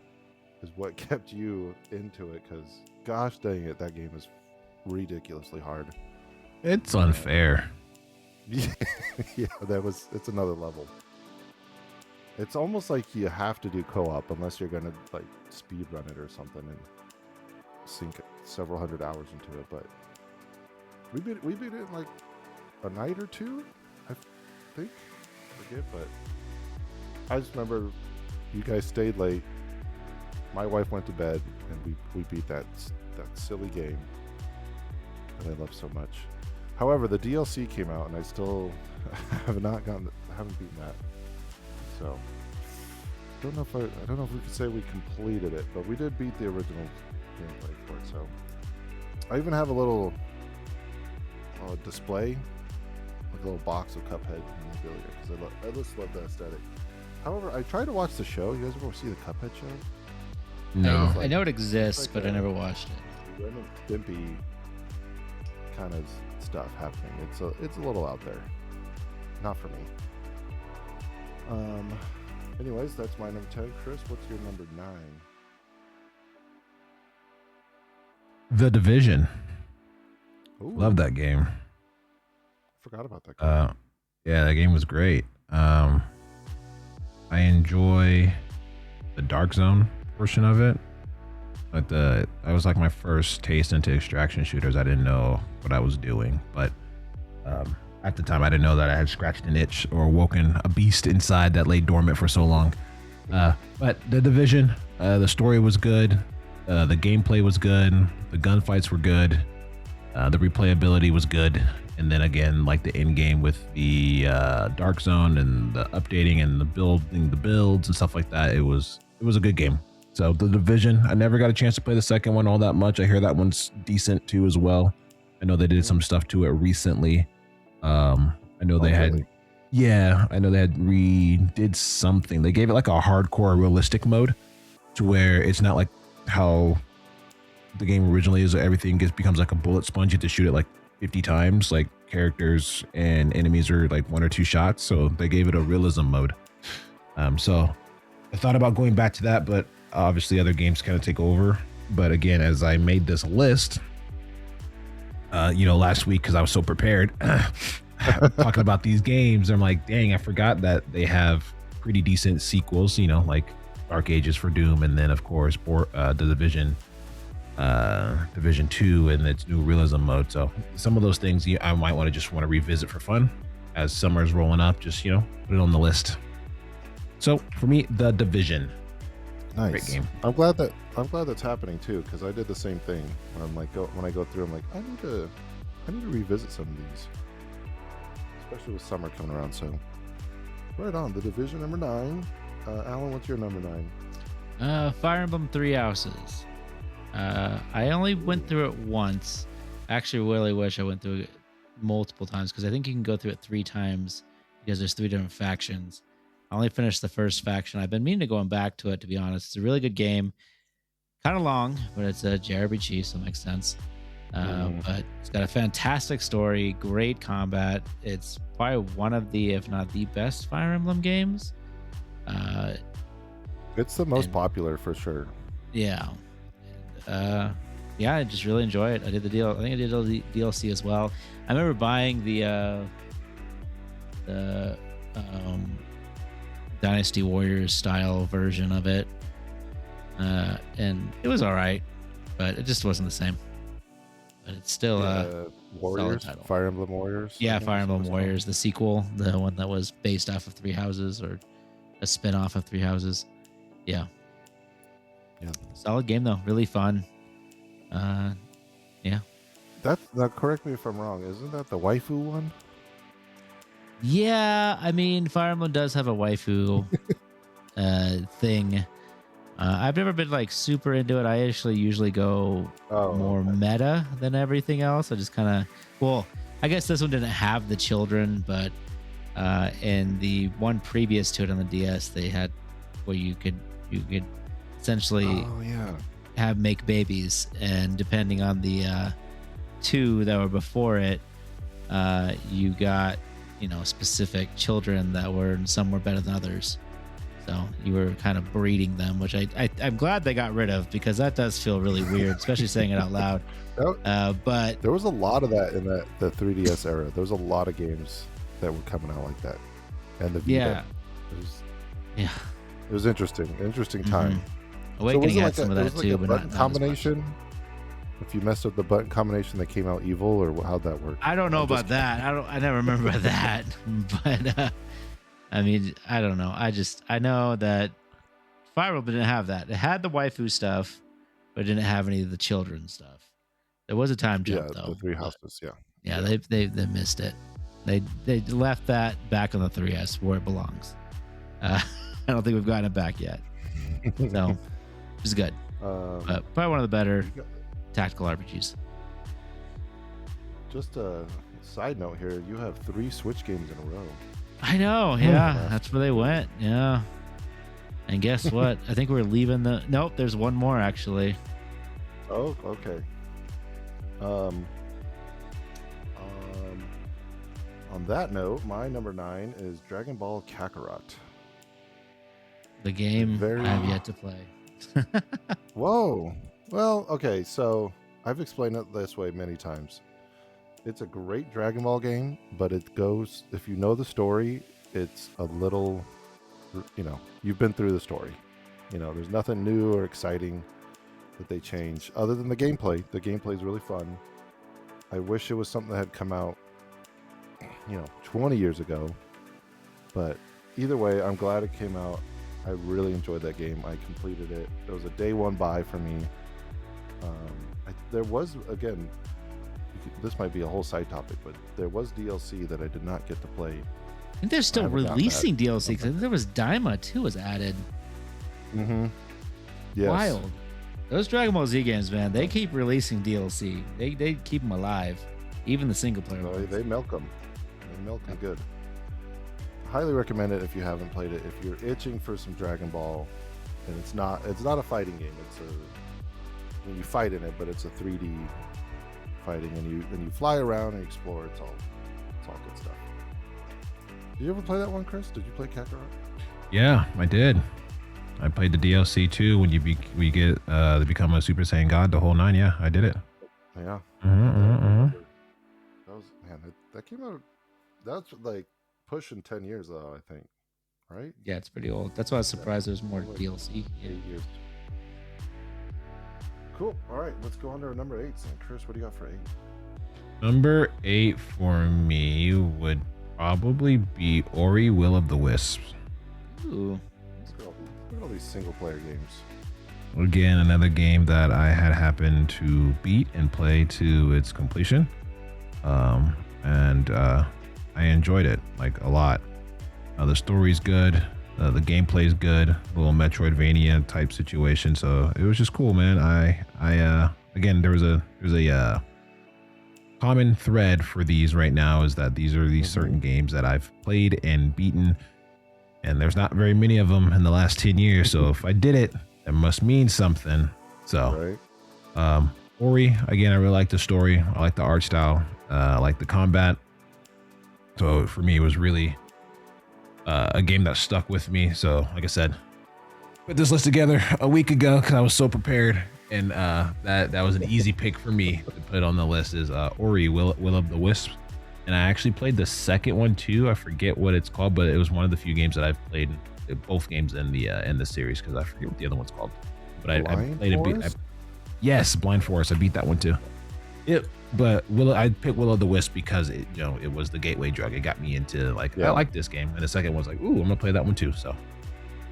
is what kept you into it, because gosh dang it, that game is ridiculously hard. It's unfair. Yeah, it's another level. It's almost like you have to do co-op unless you're gonna like speed run it or something and sink several hundred hours into it. But we beat it in like a night or two, I think. I forget, but I just remember you guys stayed late. My wife went to bed, and we beat that silly game that I love so much. However, the DLC came out, and I still haven't beaten that. So I don't know if we could say we completed it, but we did beat the original gameplay for it. So I even have a little display, like a little box of Cuphead memorabilia, because I just love the aesthetic. However, I tried to watch the show. You guys ever see the Cuphead show? No. I know it exists, like but I never watched it. Ren and Stimpy kind of stuff happening. It's a little out there. Not for me. Anyways, that's my number 10. Chris, what's your number 9? The Division. Ooh, Love that game. forgot about that game. Yeah, that game was great. I enjoy the Dark Zone portion of it. Like that was like my first taste into extraction shooters. I didn't know what I was doing, but at the time I didn't know that I had scratched an itch or woken a beast inside that lay dormant for so long. But the Division, the story was good, the gameplay was good, the gunfights were good, the replayability was good, and then again, like the end game with the Dark Zone and the updating and the building the builds and stuff like that, it was a good game. So the Division, I never got a chance to play the second one all that much. I hear that one's decent too as well. I know they did some stuff to it recently. I know they had, really? Yeah, I know they had redid something. They gave it like a hardcore realistic mode to where it's not like how the game originally is. Everything becomes like a bullet sponge. You have to shoot it like 50 times. Like characters and enemies are like 1 or 2 shots. So they gave it a realism mode. So I thought about going back to that, but obviously other games kind of take over. But again, as I made this list, last week, because I was so prepared talking about these games, I'm like, dang, I forgot that they have pretty decent sequels, like Dark Ages for Doom, and then of course the Division 2 and its new realism mode. So some of those things I might want to revisit for fun as summer's rolling up. Just put it on the list. So for me, the Division. Nice. Great game. I'm glad that's happening too, because I did the same thing. When I'm like, when I go through, I'm like, I need to revisit some of these, especially with summer coming around. So, right on. The Division number 9. Alan, what's your number 9? Fire Emblem 3 Houses. I only went through it once. I actually really wish I went through it multiple times, because I think you can go through it 3 times because there's 3 different factions. I only finished the first faction. I've been meaning to going back to it, to be honest. It's a really good game. Kind of long, but it's a JRPG, so it makes sense. But it's got a fantastic story, great combat. It's probably one of the, if not the best Fire Emblem games. It's the most popular for sure. Yeah. yeah, I just really enjoy it. I did the deal. I think I did the DLC as well. I remember buying the Dynasty Warriors style version of it, and it was all right, but it just wasn't the same. But it's still Warriors, solid title. Fire Emblem Warriors. Yeah, Fire Emblem Warriors, the sequel, the one that was based off of Three Houses or a spin-off of Three Houses. Yeah. Solid game though, really fun. Yeah. Now correct me if I'm wrong. Isn't that the waifu one? Yeah, I mean, Fire Emblem does have a waifu thing. I've never been like super into it. I actually usually go more meta than everything else. I just kind of, well, I guess this one didn't have the children, but in the one previous to it on the DS, they had where you could essentially make babies, and depending on the two that were before it, you got specific children that were, some were better than others. So you were kind of breeding them, which I'm glad they got rid of, because that does feel really weird, especially saying it out loud. But there was a lot of that in the 3DS era. There was a lot of games that were coming out like that, and the Vita. It was interesting time. Awakening had some of that too, but not combination. If you messed up the button combination, that came out evil, or how'd that work? I don't know about that. I never remember that, but. I mean, I don't know. I know that Fire Emblem didn't have that. It had the waifu stuff, but it didn't have any of the children stuff. There was a time jump though. The Three Houses, they missed it. They left that back on the 3DS where it belongs. I don't think we've gotten it back yet. So it's good. But probably one of the better tactical RPGs. Just a side note here: you have 3 Switch games in a row. I know, yeah. That's where they went, yeah. And guess what? I think we're leaving the... Nope, there's one more, actually. Oh, okay. On that note, my number 9 is Dragon Ball Kakarot. The game I have yet to play. Whoa. Well, okay, so I've explained it this way many times. It's a great Dragon Ball game, but it goes, if you know the story, it's a little, you've been through the story. There's nothing new or exciting that they change other than the gameplay. The gameplay is really fun. I wish it was something that had come out, 20 years ago. But either way, I'm glad it came out. I really enjoyed that game. I completed it. It was a day one buy for me. There was, again, this might be a whole side topic, but there was DLC that I did not get to play. I think they're still releasing DLC, because I think there was Daima too was added. Mm-hmm. Yes. Wild. Those Dragon Ball Z games, man, they keep releasing DLC. They keep them alive, even the single player ones. They milk them. They milk them good. Highly recommend it if you haven't played it. If you're itching for some Dragon Ball, and it's not a fighting game. You fight in it, but it's a 3D fighting, and you fly around and explore. It's all good stuff. Did you ever play that one, Chris? Did you play Kakarot? Yeah, I did. I played the DLC too. When you get to become a Super Saiyan God, the whole 9. Yeah, I did it. Yeah. That came out. That's like pushing 10 years though, I think. Right? Yeah, it's pretty old. That's why I was surprised there's more DLC. 8 years. Cool. All right, let's go on to our number 8. So, Chris, what do you got for 8? Number 8 for me would probably be Ori: Will of the Wisps. Ooh. Look at all these single player games. Again, another game that I had happened to beat and play to its completion. And I enjoyed it like a lot. The story's good. The gameplay's good, little Metroidvania type situation. So it was just cool, man. I again, there's a common thread for these right now, is that these are these certain games that I've played and beaten, and there's not very many of them in the last 10 years. So if I did it, it must mean something. So, Ori, again, I really like the story. I like the art style. I like the combat. So for me, it was really a game that stuck with me. So like I said, put this list together a week ago because I was so prepared, and that was an easy pick for me to put on the list. Is Ori Will of the Wisps, and I actually played the second one too. I forget what it's called, but it was one of the few games that I've played, both games in the series, because I forget what the other one's called. But I played it. Yes, Blind Forest. I beat that one too. But I picked Will of the Wisp because it was the gateway drug. It got me into I like this game, and the second one's like, ooh, I'm gonna play that one too. So,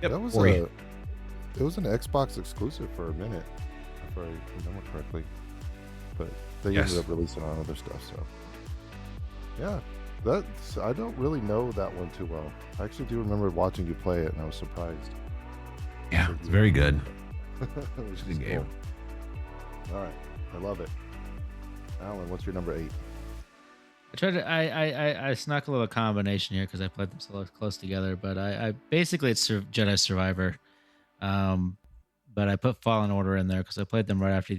that was it was an Xbox exclusive for a minute, if I remember correctly. But they ended up releasing on other stuff. So, yeah, I don't really know that one too well. I actually do remember watching you play it, and I was surprised. Yeah, it's very good. It's a good game. Cool. All right, I love it. Alan, what's your number 8? I tried to. I snuck a little combination here because I played them so close together. But I basically it's Jedi Survivor, but I put Fallen Order in there because I played them right after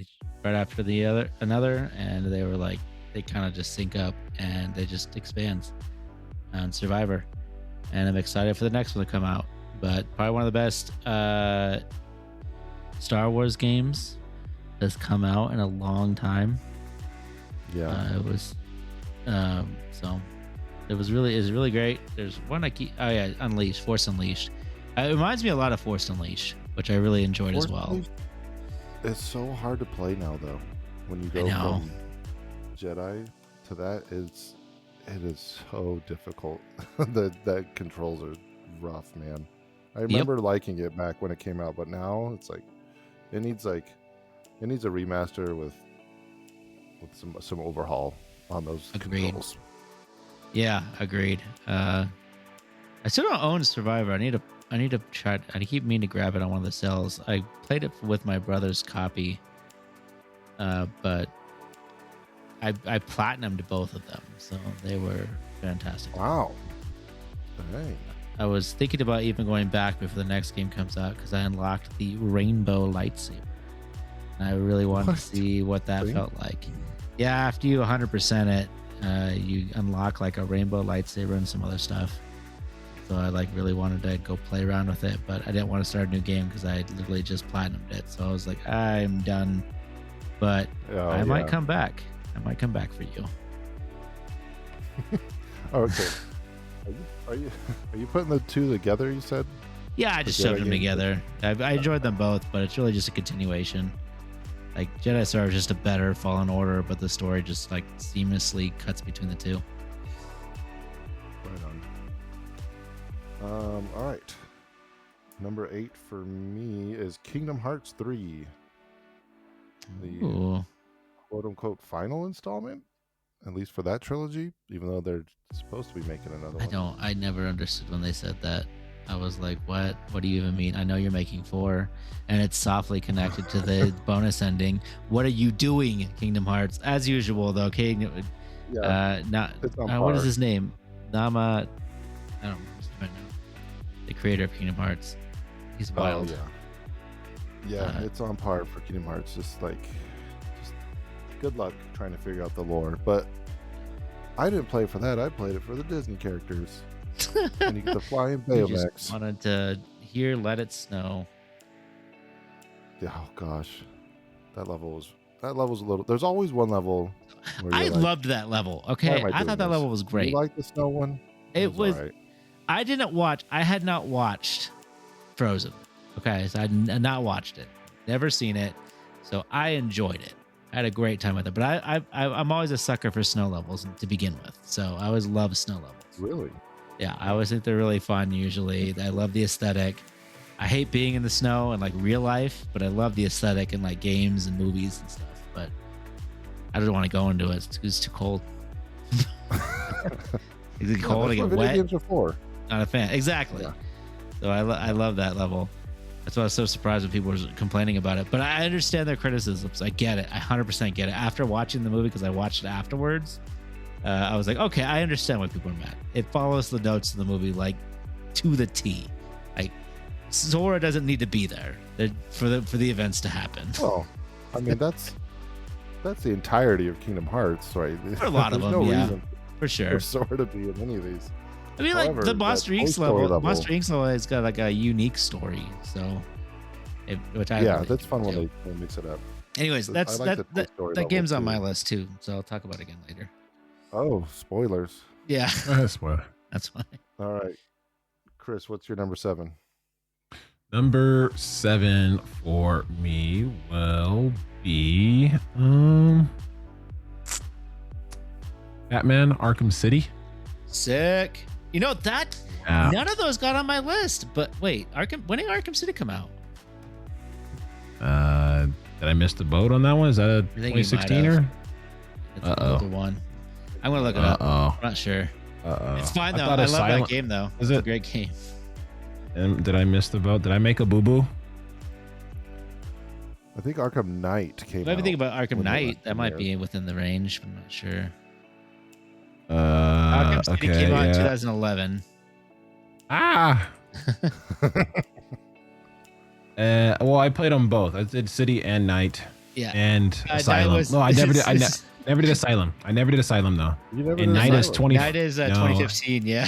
the another, and they were like they kind of just sync up and they just expand on Survivor, and I'm excited for the next one to come out. But probably one of the best Star Wars games that's come out in a long time. Yeah, it was so it was really great. There's one Unleashed, Force Unleashed. It reminds me a lot of Force Unleashed, which I really enjoyed as well. It's so hard to play now though. When you go from Jedi to that, it is so difficult. the controls are rough, man. I remember liking it back when it came out, but now it's like it needs a remaster with some overhaul on those controls. Yeah, agreed. I still don't own Survivor. I need to try. I keep meaning to grab it on one of the sales. I played it with my brother's copy, but I platinumed both of them, so they were fantastic. Wow. Dang. I was thinking about even going back before the next game comes out because I unlocked the rainbow lightsaber. And I really wanted to see what that felt like. Yeah, after you 100% it, you unlock like a rainbow lightsaber and some other stuff. So I really wanted to go play around with it, but I didn't want to start a new game because I literally just platinumed it. So I was like, I'm done. But I might come back. I might come back for you. Okay. Are you putting the two together? You said. Yeah, I just shoved them together. I enjoyed them both, but it's really just a continuation. Like Jedi Survivor is just a better Fallen Order, but the story just seamlessly cuts between the two. Right on. All right. Number 8 for me is Kingdom Hearts 3. The quote unquote final installment, at least for that trilogy, even though they're supposed to be making another one. I never understood when they said that. I was like, what do you even mean? I know you're making 4 and it's softly connected to the bonus ending. What are you doing, Kingdom Hearts? As usual though, what is his name? Nama, I don't remember his name right now. The creator of Kingdom Hearts. He's wild. Yeah, it's on par for Kingdom Hearts. Just good luck trying to figure out the lore. But I didn't play it for that. I played it for the Disney characters. And you get to fly in Bayonex. Just wanted to hear Let It Snow. Yeah, oh gosh. That level was a little. There's always one level where I loved that level. Okay. I thought that level was great. You like the snow one? It was all right. I had not watched Frozen. Okay, so I had not watched it. Never seen it. So I enjoyed it. I had a great time with it. But I'm always a sucker for snow levels to begin with. So I always love snow levels. Really? Yeah, I always think they're really fun usually. I love the aesthetic. I hate being in the snow in real life, but I love the aesthetic in games and movies and stuff. But I don't want to go into it. It's too cold. Is it cold? I get wet. Games are for. Not a fan. Exactly. Yeah. So I love that level. That's why I was so surprised when people were complaining about it. But I understand their criticisms. I get it. I 100% get it. After watching the movie, because I watched it afterwards, I was like, okay, I understand why people are mad. It follows the notes of the movie to the T. Sora doesn't need to be there for the events to happen. Well, I mean that's the entirety of Kingdom Hearts, right? For a lot of them, no yeah, reason for sure. for Sora to be in any of these. I mean, However, the Monster Inc. level has got a unique story. So, which I Yeah, really that's fun when do. they mix it up. Anyways, I that's like the Toy Story that level, game's on too. my list too, so I'll talk about it again later. Oh, spoilers. Yeah, Spoiler. that's fine. All right. Chris, what's your number 7? Number 7 for me will be Batman Arkham City. Sick. You know that Yeah. none of those got on my list. But wait, when did Arkham City come out? Did I miss the boat on that one? Is that a I think you might 2016 have. or? It's an older one. I'm gonna look it up. I'm not sure. It's fine though. I love that game though. It's a great game. And did I miss the boat? Did I make a boo boo? I think Arkham Knight came If I out. think about Arkham when Knight, that might premiered. be within the range. I'm not sure. Arkham City Okay, came out in yeah. 2011. Well, I played them both. I did City and Night. Yeah. And Asylum. No, I never did. Never did Asylum. I never did Asylum though. You never And did Night is Asylum. 20. Night is No. 2015. Yeah.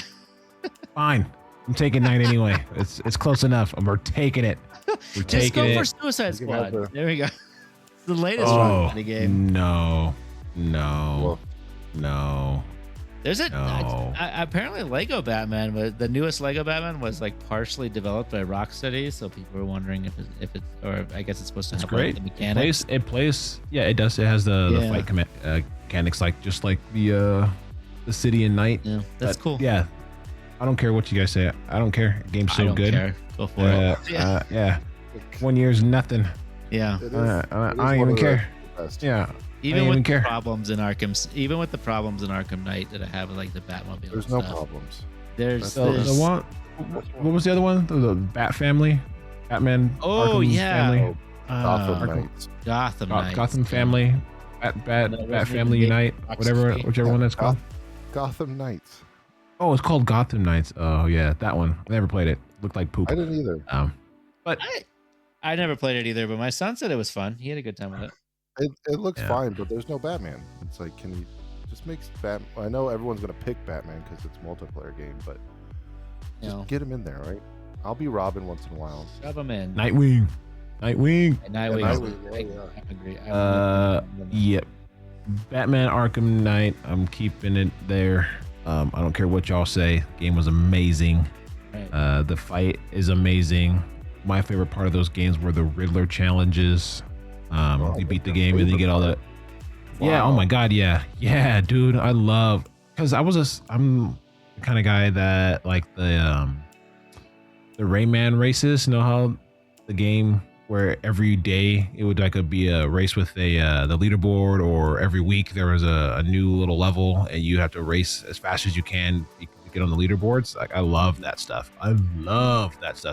Fine. I'm taking Night anyway. It's close enough. We're taking it. We're Just taking go it. for Suicide You can have Squad. the- There we go. It's the latest Oh one in the game. no. Well, There's a No. apparently Lego Batman, but the newest Lego Batman was like partially developed by Rocksteady, so people were wondering if it's or I guess it's supposed to It's help great. the mechanics. It plays. Yeah, it does. It has the fight mechanics just like the City and Night. Yeah, that's cool. Yeah, I don't care what you guys say. I don't care. Game's so I don't good. care. Go for it. Yeah. 1 year's nothing. Yeah. it is- I it is don't one even of the care. best. Yeah. Even even with the care. problems in even with the problems in Arkham Knight that I have with like the Batmobile. There's and no stuff, problems. There's, The there's one. What was the other one? The Bat Family. Batman. Oh, Arkham yeah. Family. Gotham uh, Knights. Gotham Knights. Gotham Family. Bat Resident Family Evil, Unite. Rocksteady. Whichever one that's called. Gotham Knights. Oh, it's called Gotham Knights. Oh yeah, that one. I never played it. Looked like poop. I didn't either. But I never played it either, but my son said it was fun. He had a good time with it. It looks Yeah. fine, but there's no Batman. It's like, can you just make Batman? I know everyone's gonna pick Batman because it's a multiplayer game, but You just know, get him in there, right? I'll be Robin once in a while. shove them in. Nightwing. Nightwing. Nightwing, yeah, yeah. I agree. Yep. Batman Arkham Knight. I'm keeping it there. I don't care what y'all say. Game was amazing. Right. The fight is amazing. My favorite part of those games were the Riddler challenges. You beat the game and then you get all that. Yeah. Oh my God. Yeah. Yeah, dude. I love because I'm the kind of guy that like the Rayman races. You know how the game where every day it would be a race with the leaderboard, or every week there was a new little level and you have to race as fast as you can to get on the leaderboards. Like I love that stuff.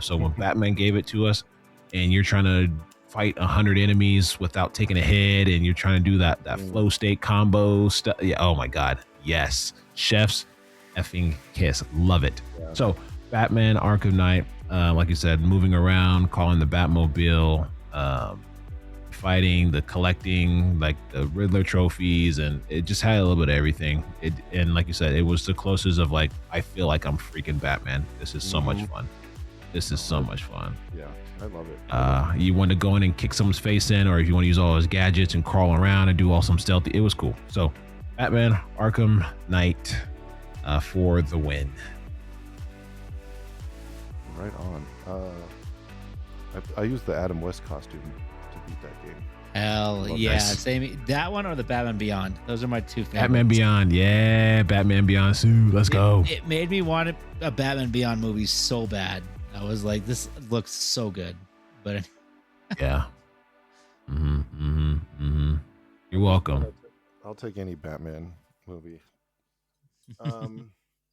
So when Batman gave it to us and you're trying to fight 100 enemies without taking a hit and you're trying to do that flow state combo stuff. Yeah. Oh my God. Yes. Chef's effing kiss. Love it. Yeah. So Batman Arkham Knight, like you said, moving around, calling the Batmobile, fighting, the collecting, like the Riddler trophies, and it just had a little bit of everything. And like you said, it was the closest of like, I feel like I'm freaking Batman. This is so much fun. This is so much fun. Yeah, I love it. You want to go in and kick someone's face in, or if you want to use all his gadgets and crawl around and do all some stealthy, it was cool. So Batman Arkham Knight for the win. Right on. I used the Adam West costume to beat that game. Hell yeah. nice. Same. That one or the Batman Beyond. Those are my two favorites. Batman Beyond, yeah, Batman Beyond. Sue, let's go. It made me want a Batman Beyond movie so bad. I was like, this looks so good. But Yeah. You're welcome. I'll take any Batman movie.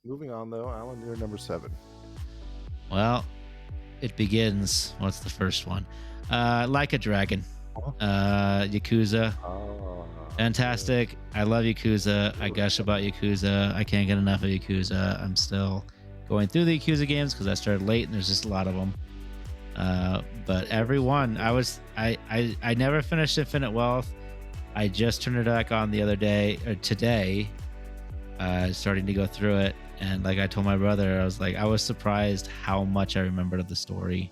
Moving on though, Alan, you're number 7. well, it begins. What's the first one? Like a Dragon. Yakuza. Fantastic. I love Yakuza. I gush about Yakuza. I can't get enough of Yakuza. I'm still going through the Yakuza games because I started late and there's just a lot of them. But every one, I never finished Infinite Wealth. I just turned it back on the other day or today, starting to go through it. And like I told my brother, I was surprised how much I remembered of the story.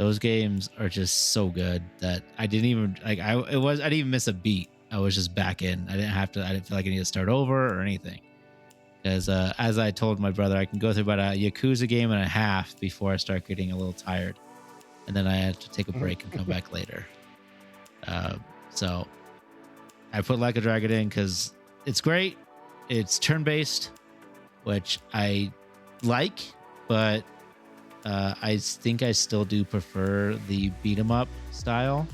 those games are just so good that I didn't even like. I didn't even miss a beat. I was just back in. I didn't feel like I needed to start over or anything. Because as I told my brother, I can go through about a Yakuza game and a half before I start getting a little tired, and then I had to take a break and come back later. So I put Like a Dragon in because it's great. It's turn-based, which I like, but I think I still do prefer the beat 'em up style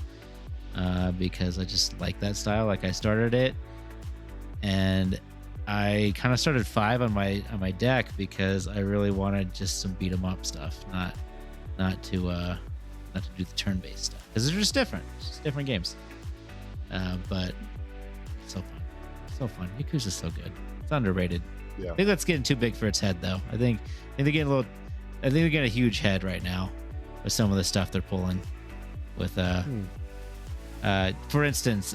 because I just like that style. Like I started it, and I kind of started 5 on my deck because I really wanted just some beat 'em up stuff, not to do the turn-based stuff because they're just different. It's just different games. But it's so fun. So fun. Yakuza's so good. It's underrated. Yeah. I think that's getting too big for its head though. I think they're getting a huge head right now with some of the stuff they're pulling with for instance,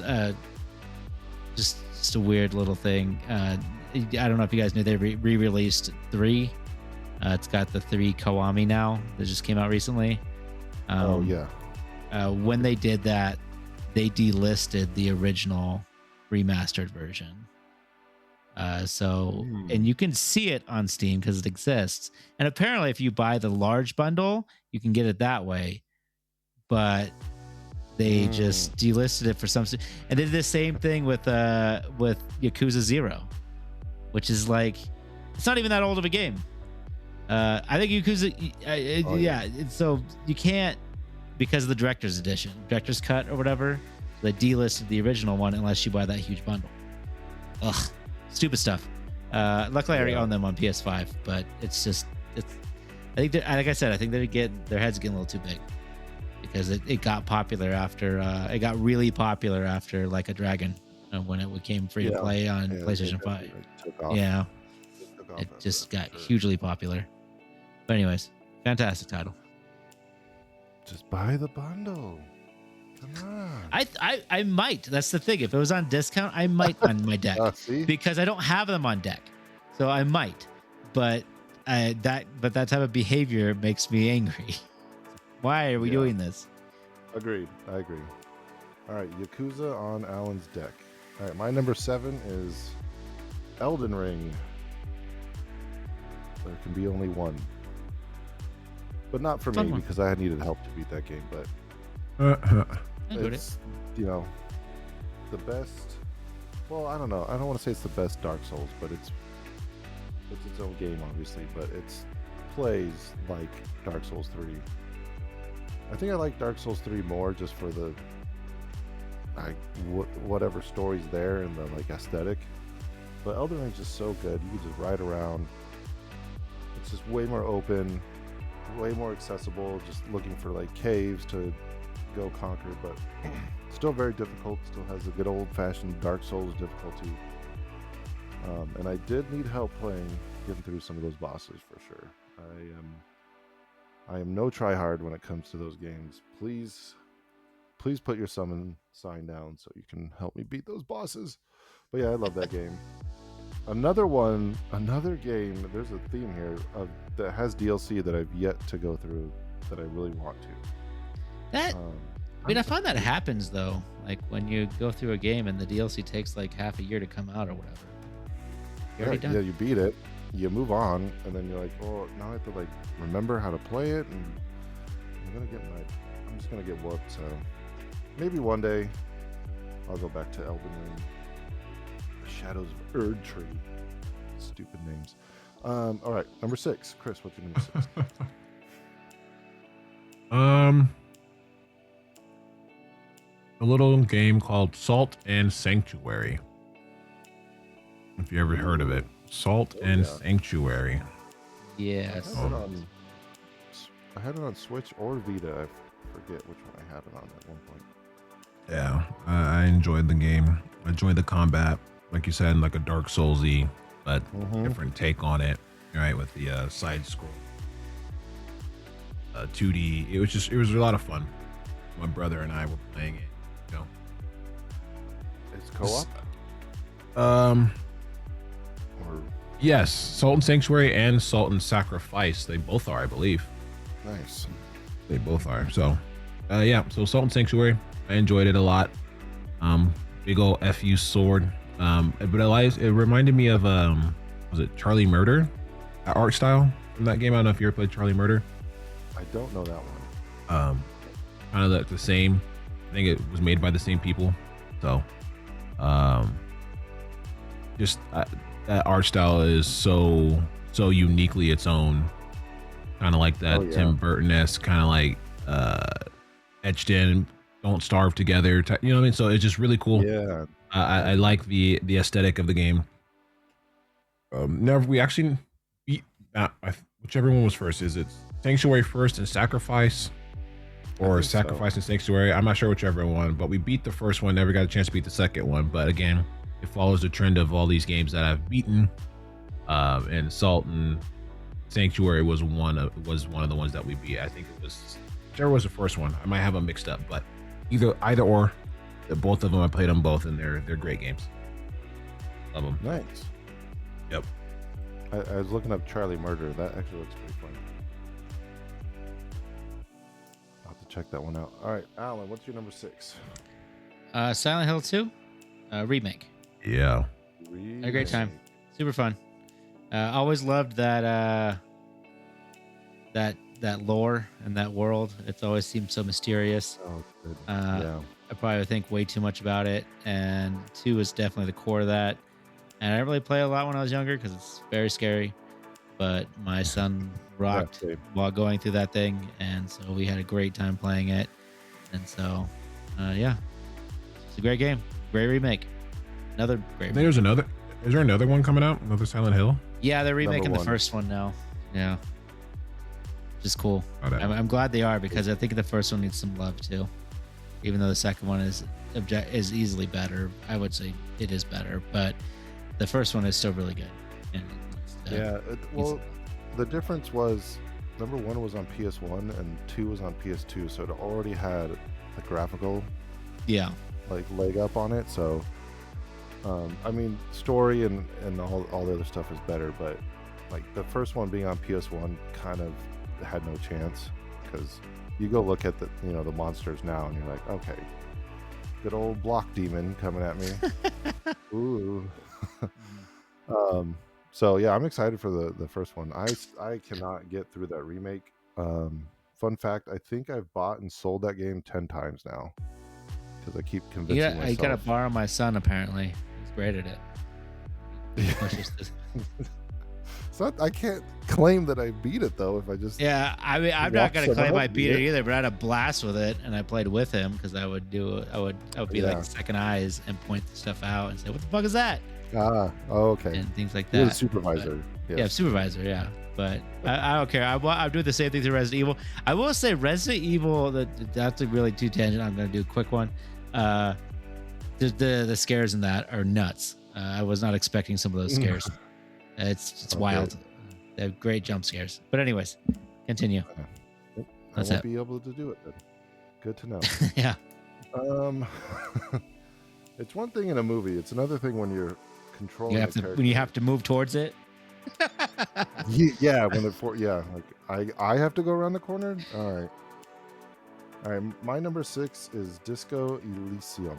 just a weird little thing. I don't know if you guys knew they re-released 3. It's got the 3 Kiwami now that just came out recently. When they did that, they delisted the original remastered version. And you can see it on Steam because it exists. And apparently, if you buy the large bundle, you can get it that way. But they just delisted it for some. And they did the same thing with Yakuza 0, which is like it's not even that old of a game. I think Yakuza, so you can't because of the director's cut or whatever. They delisted the original one unless you buy that huge bundle. Ugh, stupid stuff. Luckily, I already own them on PS5, but it's. I think, like I said, I think their heads getting a little too big because it got popular after it got really popular after Like a Dragon when it became free to play on PlayStation 5. Yeah, it just got hugely popular. But anyways, fantastic title. Just buy the bundle. Come on. I might. That's the thing. If it was on discount, I might on my deck because I don't have them on deck, so I might. But that type of behavior makes me angry. Why are we doing this? Agreed. I agree. All right, Yakuza on Alan's deck. All right, my number 7 is Elden Ring. There can be only one, but not for me because I needed help to beat that game. But it's the best. Well, I don't know. I don't want to say it's the best Dark Souls, but it's its own game, obviously. But it plays like Dark Souls 3. I think I like Dark Souls 3 more just for the whatever story's there and the aesthetic. But Elden Ring's just so good. You can just ride around. It's just way more open, way more accessible. Just looking for caves to go conquer, but still very difficult. Still has a good old-fashioned Dark Souls difficulty. And I did need help getting through some of those bosses for sure. I am no tryhard when it comes to those games. Please put your summon sign down so you can help me beat those bosses. But yeah, I love that game. Another game. There's a theme here that has DLC that I've yet to go through that I really want to. I find that happens though. Like when you go through a game and the DLC takes half a year to come out or whatever. Yeah, you beat it, you move on, and then you're like, well, now I have to remember how to play it, and I'm just gonna get whooped. So maybe one day I'll go back to Elden Ring. The Shadows of Erdtree. Stupid names. All right, number 6. Chris, what's your number 6? A little game called Salt and Sanctuary. If you ever heard of it. Salt and Sanctuary. Yes. I had it on Switch or Vita. I forget which one I had it on at one point. Yeah, I enjoyed the game. I enjoyed the combat. Like you said, like a Dark Souls-y, but different take on it. Right, with the side scroll. 2D. It was a lot of fun. My brother and I were playing it. It's co-op? Yes, Salt and Sanctuary and Salt and Sacrifice. They both are, I believe. Nice. They both are. So, yeah. So Salt and Sanctuary, I enjoyed it a lot. Big ol' FU sword. But it reminded me of was it Charlie Murder? That art style from that game. I don't know if you ever played Charlie Murder. I don't know that one. Kind of the same. I think it was made by the same people. So, just that art style is so uniquely its own. Kind of like that Tim Burton-esque, kind of like etched in, don't starve together. You know what I mean? So it's just really cool. Yeah. I like the aesthetic of the game. Never we actually beat whichever one was first. Is it Sanctuary first and Sacrifice, or Sacrifice and Sanctuary? I'm not sure whichever one, but we beat the first one. Never got a chance to beat the second one. But again, it follows the trend of all these games that I've beaten. And Salt and Sanctuary was one of the ones that we beat. I think it was whichever was the first one. I might have them mixed up, but either or, both of them. I played them both, and they're great games. Love them. Nice. Yep. I was looking up Charlie Murder. That actually looks pretty fun. I'll have to check that one out. All right, Alan, what's your number 6? Silent Hill 2 remake. Yeah. Had a great time. Super fun. Always loved that lore and that world. It's always seemed so mysterious. Oh, good. Yeah. I probably think way too much about it, and 2 is definitely the core of that. And I didn't really play a lot when I was younger because it's very scary. But my son rocked while going through that thing, and so we had a great time playing it. And so, yeah, it's a great game, great remake. Another great. Is there another one coming out? Another Silent Hill? Yeah, they're remaking the first one now. Yeah, which is cool. I'm glad they are, because I think the first one needs some love too. Even though the second one is easily better, I would say it is better, but the first one is still really good. And the difference was number 1 was on PS1 and 2 was on PS2, so it already had a graphical leg up on it. So I mean, story and all the other stuff is better, but like the first one being on PS1 kind of had no chance, because you go look at the monsters now and you're like, okay, good old block demon coming at me. Ooh. So yeah, I'm excited for the first one. I cannot get through that remake. Fun fact, I think I've bought and sold that game 10 times now, because I keep convincing myself. You gotta borrow my son, apparently. He's great at it. So I can't claim that I beat it though. If I just I mean, I'm not gonna claim I beat it either, but I had a blast with it, and I played with him because I would be like second eyes and point the stuff out and say, "What the fuck is that?" Okay. And things like that. You're the supervisor. But, yeah, supervisor. Yeah, but I don't care. I'm doing the same thing to Resident Evil. I will say Resident Evil. That's a really too tangent. I'm gonna do a quick one. The scares in that are nuts. I was not expecting some of those scares. It's wild. They have great jump scares. But anyways, continue. I won't be able to do it then. Good to know. Yeah. It's one thing in a movie. It's another thing when you're controlling when you have to move towards it. Yeah, when I have to go around the corner. All right. My number 6 is Disco Elysium.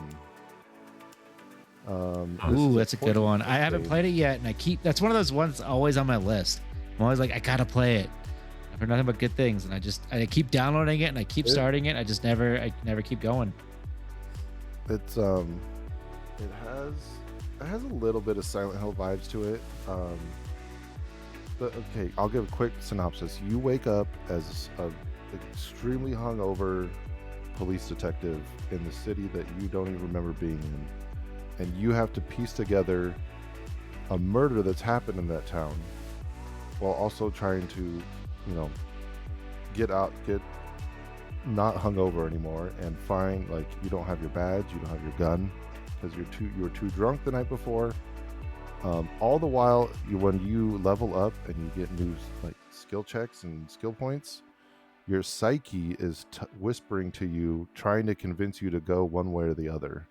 That's a good one. I haven't played it yet, and that's one of those ones always on my list. I'm always like, I gotta play it. I've heard nothing but good things, and I keep downloading it and I keep starting it. I never keep going. It's it has a little bit of Silent Hill vibes to it. But okay, I'll give a quick synopsis. You wake up as a extremely hungover police detective in the city that you don't even remember being in. And you have to piece together a murder that's happened in that town, while also trying to, get not hungover anymore, and find, like, you don't have your badge, you don't have your gun, because you were too drunk the night before. All the while, when you level up and you get new skill checks and skill points, your psyche is whispering to you, trying to convince you to go one way or the other.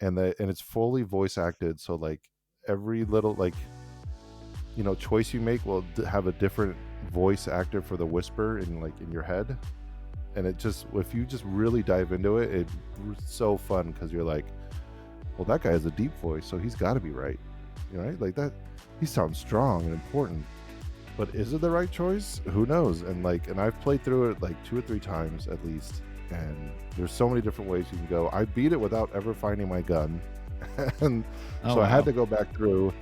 And it's fully voice acted, so like every little choice you make will have a different voice actor for the whisper in your head. and it just, if you just really dive into it, it's so fun because you're like, well, that guy has a deep voice, so he's got to be right, right? Like that, he sounds strong and important. But is it the right choice? Who knows? And I've played through it like 2 or 3 times at least, and there's so many different ways you can go. I beat it without ever finding my gun, and I had to go back through.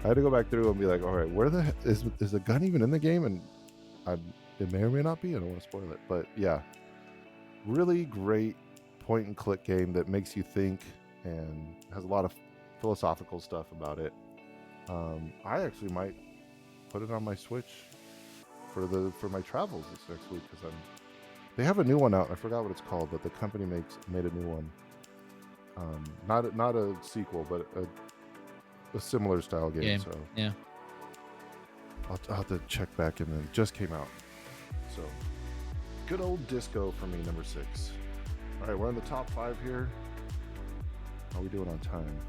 I had to go back through and be like, all right, where is the gun even in the game? And it may or may not be. I don't want to spoil it, but yeah, really great point and click game that makes you think and has a lot of philosophical stuff about it. I actually might put it on my Switch for my travels this next week because they have a new one out. I forgot what it's called, but the company made a new one. Not a sequel, but a similar style game. So yeah, I'll have to check back in. It just came out. So good old Disco for me, number 6. All right, we're on the top 5 here. How are we doing on time?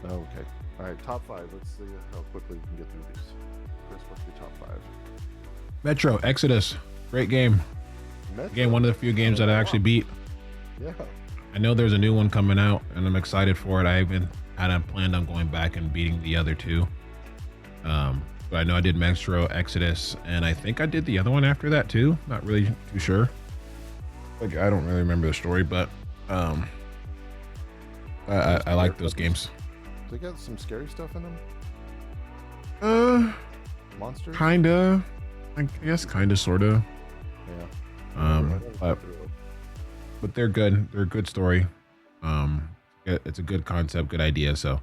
Oh, okay. All right, top 5. Let's see how quickly we can get through these. Chris, what's your top 5? Metro Exodus, great game. Again, one of the few games that I actually beat. Yeah. I know there's a new one coming out, and I'm excited for it. I even had planned on going back and beating the other 2. But I know I did Metro Exodus, and I think I did the other one after that too. Not really too sure. Like, I don't really remember the story, but I like those games. They got some scary stuff in them. Monsters. Kinda. I guess kinda, sorta. Yeah. But they're good. They're a good story. It's a good concept, good idea. So,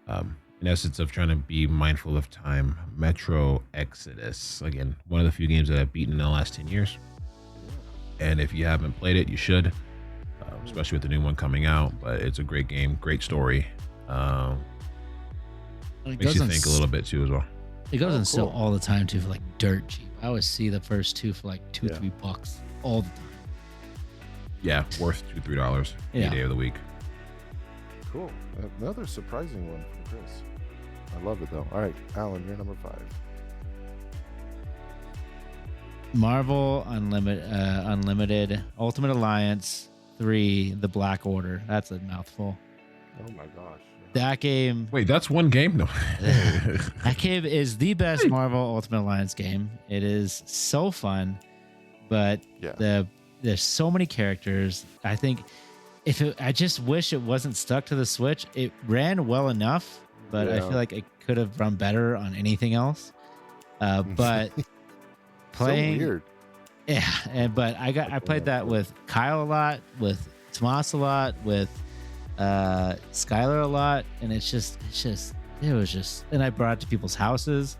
in essence of trying to be mindful of time, Metro Exodus, again, one of the few games that I've beaten in the last 10 years. And if you haven't played it, you should, especially with the new one coming out. But it's a great game, great story. Makes you think a little bit too as well. It goes on sale all the time too for like dirt cheap. I always see the first 2 for like $2-3 all the time. Yeah, worth $2-3 any day of the week. Cool. Another surprising one from Chris. I love it though. All right, Alan, you're number 5. Marvel Unlimited Ultimate Alliance 3: The Black Order. That's a mouthful. Oh my gosh. That game. Wait, that's one game? No. That game is the best Marvel Ultimate Alliance game. It is so fun, but there's so many characters. I think I just wish it wasn't stuck to the Switch. It ran well enough, but I feel like it could have run better on anything else. But playing, so weird. Yeah, but I played that with Kyle a lot, with Tomas a lot, with Skylar a lot, and it was just, and I brought it to people's houses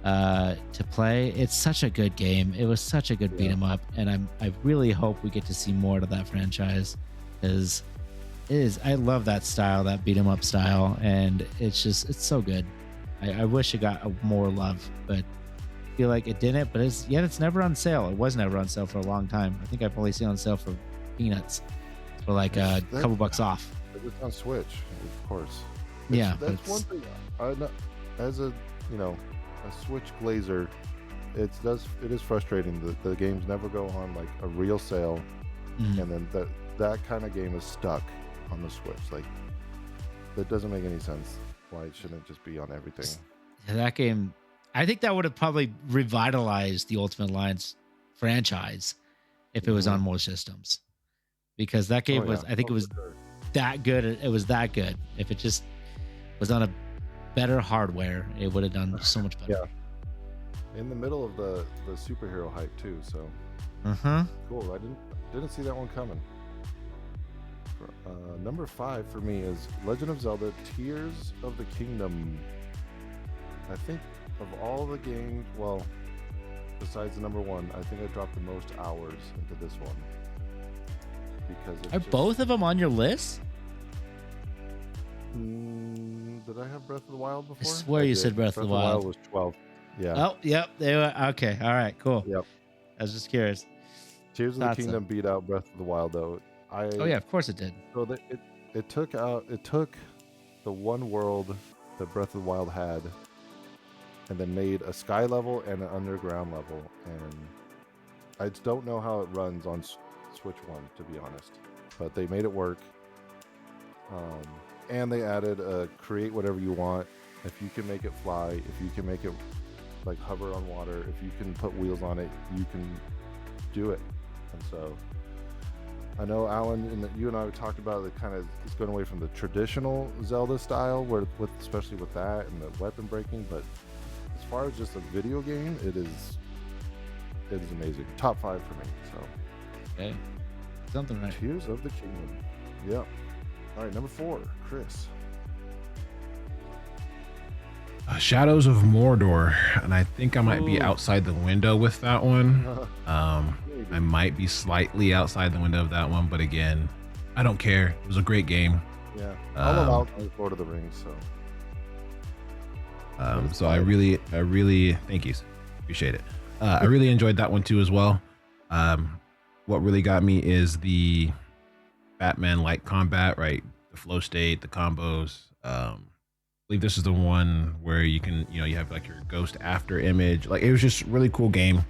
to play. It's such a good game. It was such a good beat 'em up, and I really hope we get to see more of that franchise, because I love that style, that beat 'em up style, and it's so good. I wish it got more love, but I feel like it didn't. But it's never on sale. It was never on sale for a long time. I think I've only seen it on sale for peanuts. For like a couple bucks off. It's on Switch, of course. That's one thing. As a Switch glazer, it is frustrating that the games never go on like a real sale, and then that kind of game is stuck on the Switch. Like, that doesn't make any sense. Why it shouldn't just be on everything? That game, I think that would have probably revitalized the Ultimate Alliance franchise if it was on more systems. Because that game it was that good. It was that good. If it just was on a better hardware, it would have done so much better. Yeah. In the middle of the superhero hype too. So. Cool. I didn't see that one coming. Number 5 for me is Legend of Zelda: Tears of the Kingdom. I think of all the games, well, besides the number 1, I think I dropped the most hours into this one. Because both of them on your list? Did I have Breath of the Wild before? I swear you said Breath of the Wild. Was 12. Yeah. Oh, yep. They were okay. All right. Cool. Yep. I was just curious. Tears of the Kingdom beat out Breath of the Wild, though. Oh yeah, of course it did. So it took the one world that Breath of the Wild had, and then made a sky level and an underground level, and I just don't know how it runs on Switch 1, to be honest. But they made it work. And they added create whatever you want. If you can make it fly, if you can make it like hover on water, if you can put wheels on it, you can do it. And so I know Alan and you and I talked about it, kind of it's going away from the traditional Zelda style, where especially with that and the weapon breaking. But as far as just a video game, it is amazing. Top 5 for me. So okay, something right. Tears of the Kingdom. Yep. All right, number 4, Chris. Shadows of Mordor, and I think I might be outside the window with that one. I might be slightly outside the window of that one, but again, I don't care. It was a great game. Yeah, I'll allow Lord of the Rings. So I really thank you, appreciate it. I really enjoyed that one too as well. What really got me is the Batman-like combat, right? The flow state, the combos. I believe this is the one where you can, you have like your ghost after image. Like, it was just a really cool game.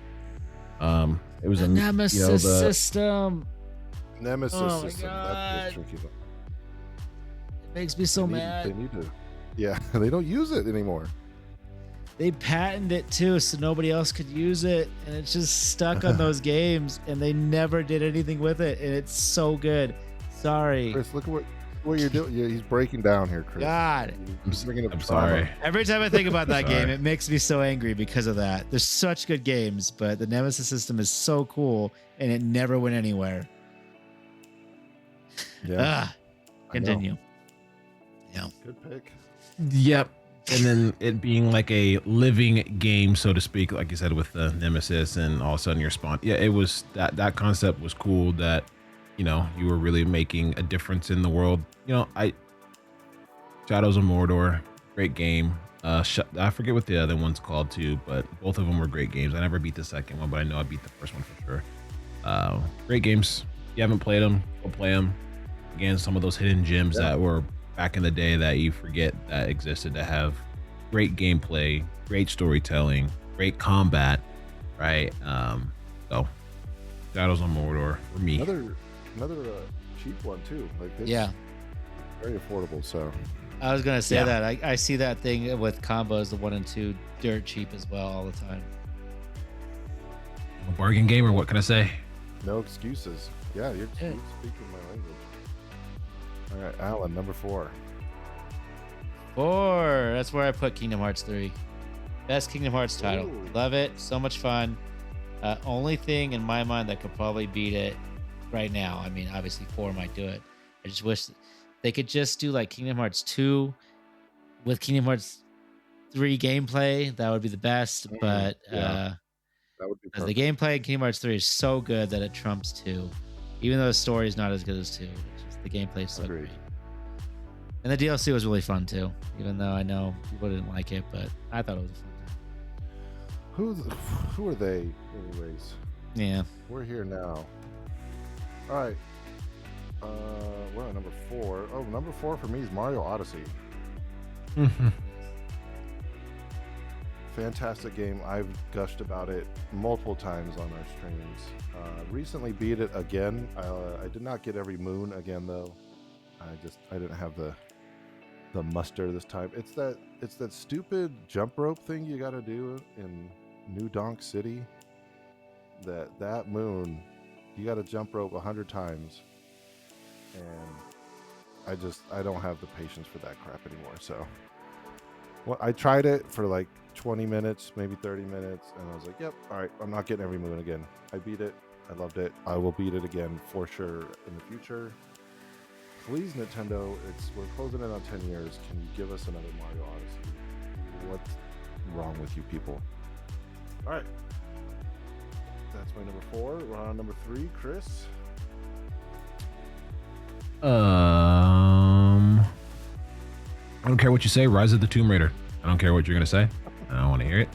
It was a Nemesis system. Nemesis oh system. My God. That's tricky. It makes me so mad. They need to. Yeah, they don't use it anymore. They patented it too, so nobody else could use it, and it's just stuck on those games, and they never did anything with it, and it's so good. Sorry, Chris. Look at what you're doing. Yeah, he's breaking down here, Chris. God, I'm sorry. Every time I think about that game, it makes me so angry because of that. There's such good games, but the Nemesis system is so cool, and it never went anywhere. Yeah. Continue. Yeah. Good pick. Yep. And then it being like a living game, so to speak, like you said, with the Nemesis, and all of a sudden you're spawned. Yeah, it was that concept was cool, that you were really making a difference in the world. Shadows of Mordor, great game. I forget what the other one's called too, but both of them were great games. I never beat the second one, but I know I beat the first one for sure. Great games. If you haven't played them, go play them. Again, some of those hidden gems that were back in the day that you forget that existed, to have great gameplay, great storytelling, great combat, right? So Shadows on Mordor for me. Another cheap one too. Like, it's very affordable. So I was gonna say that I see that thing with combos, the 1 and 2, dirt cheap as well all the time. I'm a bargain gamer. What can I say? No excuses. Yeah, you're speaking my language. All right, Alan, number 4. 4. That's where I put Kingdom Hearts 3. Best Kingdom Hearts title. Ooh. Love it. So much fun. Only thing in my mind that could probably beat it right now. I mean, obviously 4 might do it. I just wish they could just do like Kingdom Hearts 2 with Kingdom Hearts 3 gameplay. That would be the best. But that would be because the gameplay in Kingdom Hearts 3 is so good that it trumps 2. Even though the story is not as good as 2. The gameplay is so great. And the DLC was really fun too, even though I know people didn't like it, but I thought it was a fun time. Who are they anyways? Yeah. We're here now. All right. We're on number 4. Oh, number 4 for me is Mario Odyssey. Fantastic game. I've gushed about it multiple times on our streams. Recently beat it again. I did not get every moon again though. I didn't have the muster this time. It's that stupid jump rope thing you got to do in New Donk City. That moon, you got to jump rope 100 times, and I don't have the patience for that crap anymore. So, I tried it for like 20 minutes, maybe 30 minutes, and I was like, yep, all right, I'm not getting every moon again. I beat it. I loved it. I will beat it again for sure in the future. Please, Nintendo, we're closing in on 10 years. Can you give us another Mario Odyssey? What's wrong with you people? All right. That's my number 4. We're on number 3. Chris? I don't care what you say. Rise of the Tomb Raider. I don't care what you're going to say. I don't want to hear it.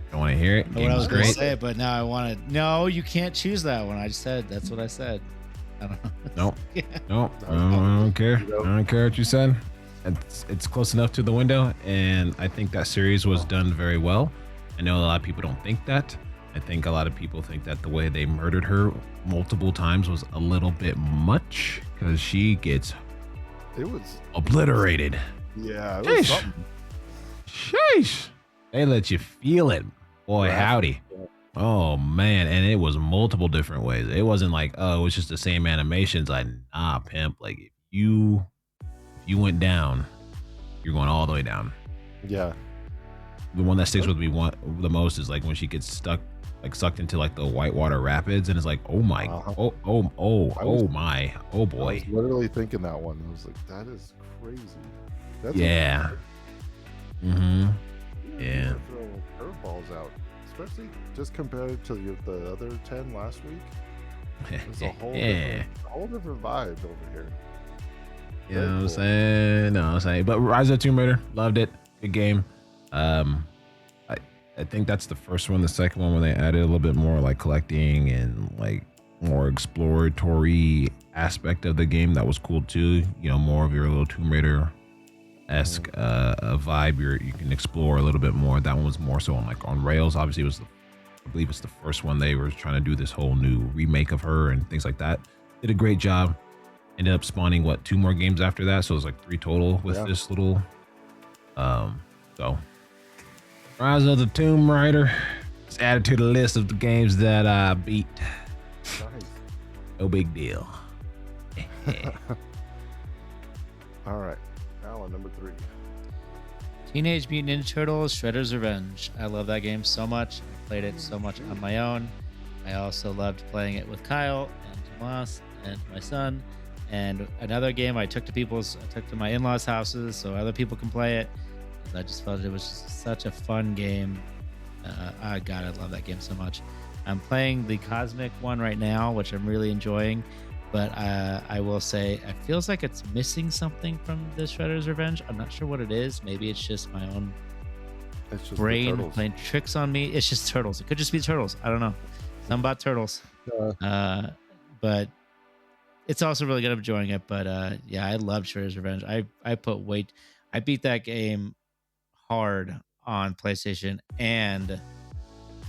I don't want to hear it. Game was great. Say it, but now I want to. No, you can't choose that one. I just said that's what I said. I don't know. No, I don't care. I don't care what you said. It's close enough to the window, and I think that series was done very well. I know a lot of people don't think that. I think a lot of people think that the way they murdered her multiple times was a little bit much because she gets obliterated. Yeah, it was something. Sheesh. They let you feel it. Boy, howdy. Oh, man. And it was multiple different ways. It wasn't like, oh, it was just the same animations. Like, nah, pimp. Like, if you went down, you're going all the way down. Yeah. The one that sticks with me the most is like when she gets sucked into like the whitewater rapids, and it's like, oh my, oh my, oh boy. I was literally thinking that one. I was like, that is crazy. That's yeah. Yeah. Throw curveballs out, especially just compared to the other 10 last week. It's a whole different vibe over here. You know what I'm saying? No, I'm saying. But Rise of the Tomb Raider, loved it. Good game. I think that's the first one. The second one, when they added a little bit more like collecting and like more exploratory aspect of the game, that was cool too. You know, more of your little Tomb Raider-esque vibe. You can explore a little bit more. That one was more so on rails. Obviously, I believe it's the first one they were trying to do this whole new remake of her and things like that. Did a great job. Ended up spawning 2 more games after that, so it was like 3 total with this little. So Rise of the Tomb Raider is added to the list of the games that I beat. Nice. No big deal. All right, Alan, number 3. Teenage Mutant Ninja Turtles: Shredder's Revenge. I love that game so much. I played it so much on my own. I also loved playing it with Kyle and Tomas and my son. And another game I took to my in-laws' houses so other people can play it. I just felt it was just such a fun game. God, I love that game so much. I'm playing the Cosmic one right now, which I'm really enjoying. But I will say, it feels like it's missing something from the Shredder's Revenge. I'm not sure what it is. Maybe it's just my own brain playing tricks on me. It's just turtles. It could just be turtles. I don't know. Something about turtles. But it's also really good. I'm enjoying it. But yeah, I love Shredder's Revenge. I beat that game hard on PlayStation and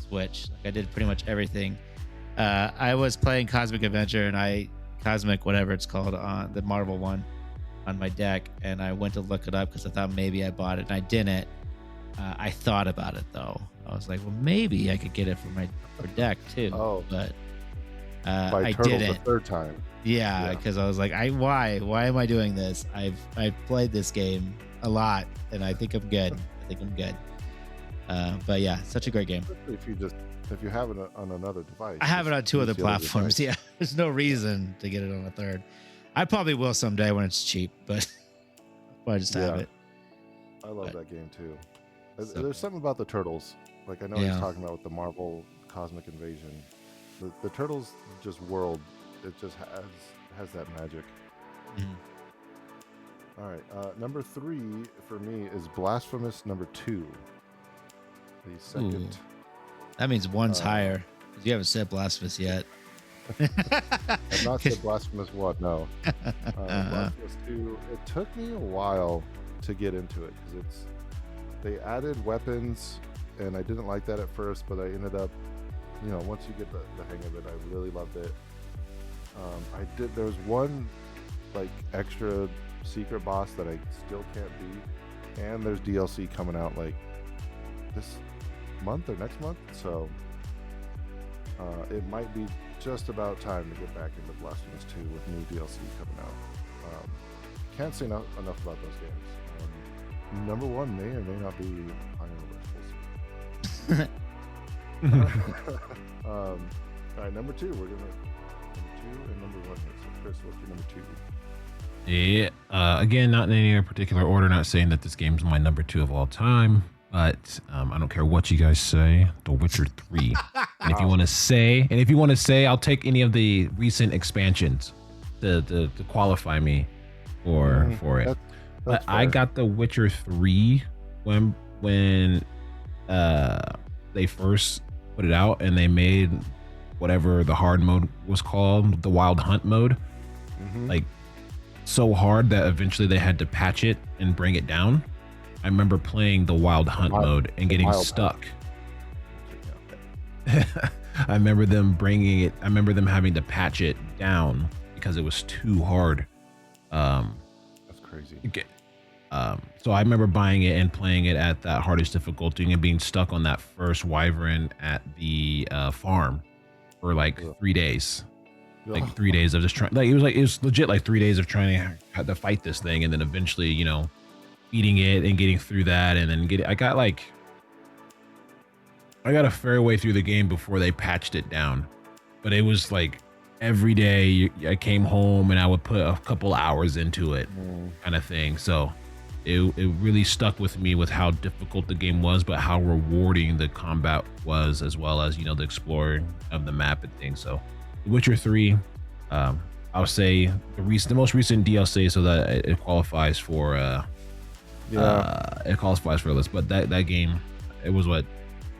Switch. Like, I did pretty much everything. I was playing Cosmic Adventure and Cosmic, whatever it's called, on the Marvel one on my deck, and I went to look it up because I thought maybe I bought it, and I didn't. I thought about it though. I was like, well, maybe I could get it for deck too. Oh, but I didn't. The 3rd time. Yeah, because I was like, why am I doing this? I've played this game a lot, and I think I'm good. But yeah, such a great game. If you have it on another device. I have it on 2 other platforms. Yeah, there's no reason to get it on a 3rd. I probably will someday when it's cheap, but I just have it. I love that game too. There's something about the turtles. Like, I know he's talking about with the Marvel Cosmic Invasion. The turtles just world. It just has that magic. Mm-hmm. All right, number 3 for me is Blasphemous number 2. The second. Ooh. That means one's higher. You haven't said Blasphemous yet. I've not said Blasphemous 1, no. Blasphemous 2. It took me a while to get into it because they added weapons, and I didn't like that at first, but I ended up, once you get the hang of it, I really loved it. There was one like extra secret boss that I still can't beat, and there's DLC coming out like this month or next month, so it might be just about time to get back into Blasphemous 2 with new DLC coming out. Can't say enough about those games. Number 1 may or may not be high on the list. We'll see. All right, number 2. We're gonna number 2 and number 1 here. So Chris, what's your number 2? Yeah. Again, not in any particular order. Not saying that this game's my number 2 of all time. But I don't care what you guys say. The Witcher 3. And if you want to say, I'll take any of the recent expansions to qualify me for it. But I got The Witcher 3 when they first put it out, and they made whatever the hard mode was called, the Wild Hunt mode, like so hard that eventually they had to patch it and bring it down. I remember playing the Wild Hunt mode and getting stuck. I remember them bringing it. I remember them having to patch it down because it was too hard. That's crazy. Okay. So I remember buying it and playing it at that hardest difficulty and being stuck on that first wyvern at the farm for like 3 days. Like 3 days of just trying. Like it was legit like 3 days of trying to fight this thing, and then eventually, beating it and getting through that, and then I got a fair way through the game before they patched it down. But it was like every day I came home and I would put a couple hours into it, kind of thing. So it really stuck with me with how difficult the game was, but how rewarding the combat was, as well as the exploring of the map and things. So The Witcher 3, I'll say the most recent DLC, so that it qualifies for it qualifies for a list. But that game, it was what,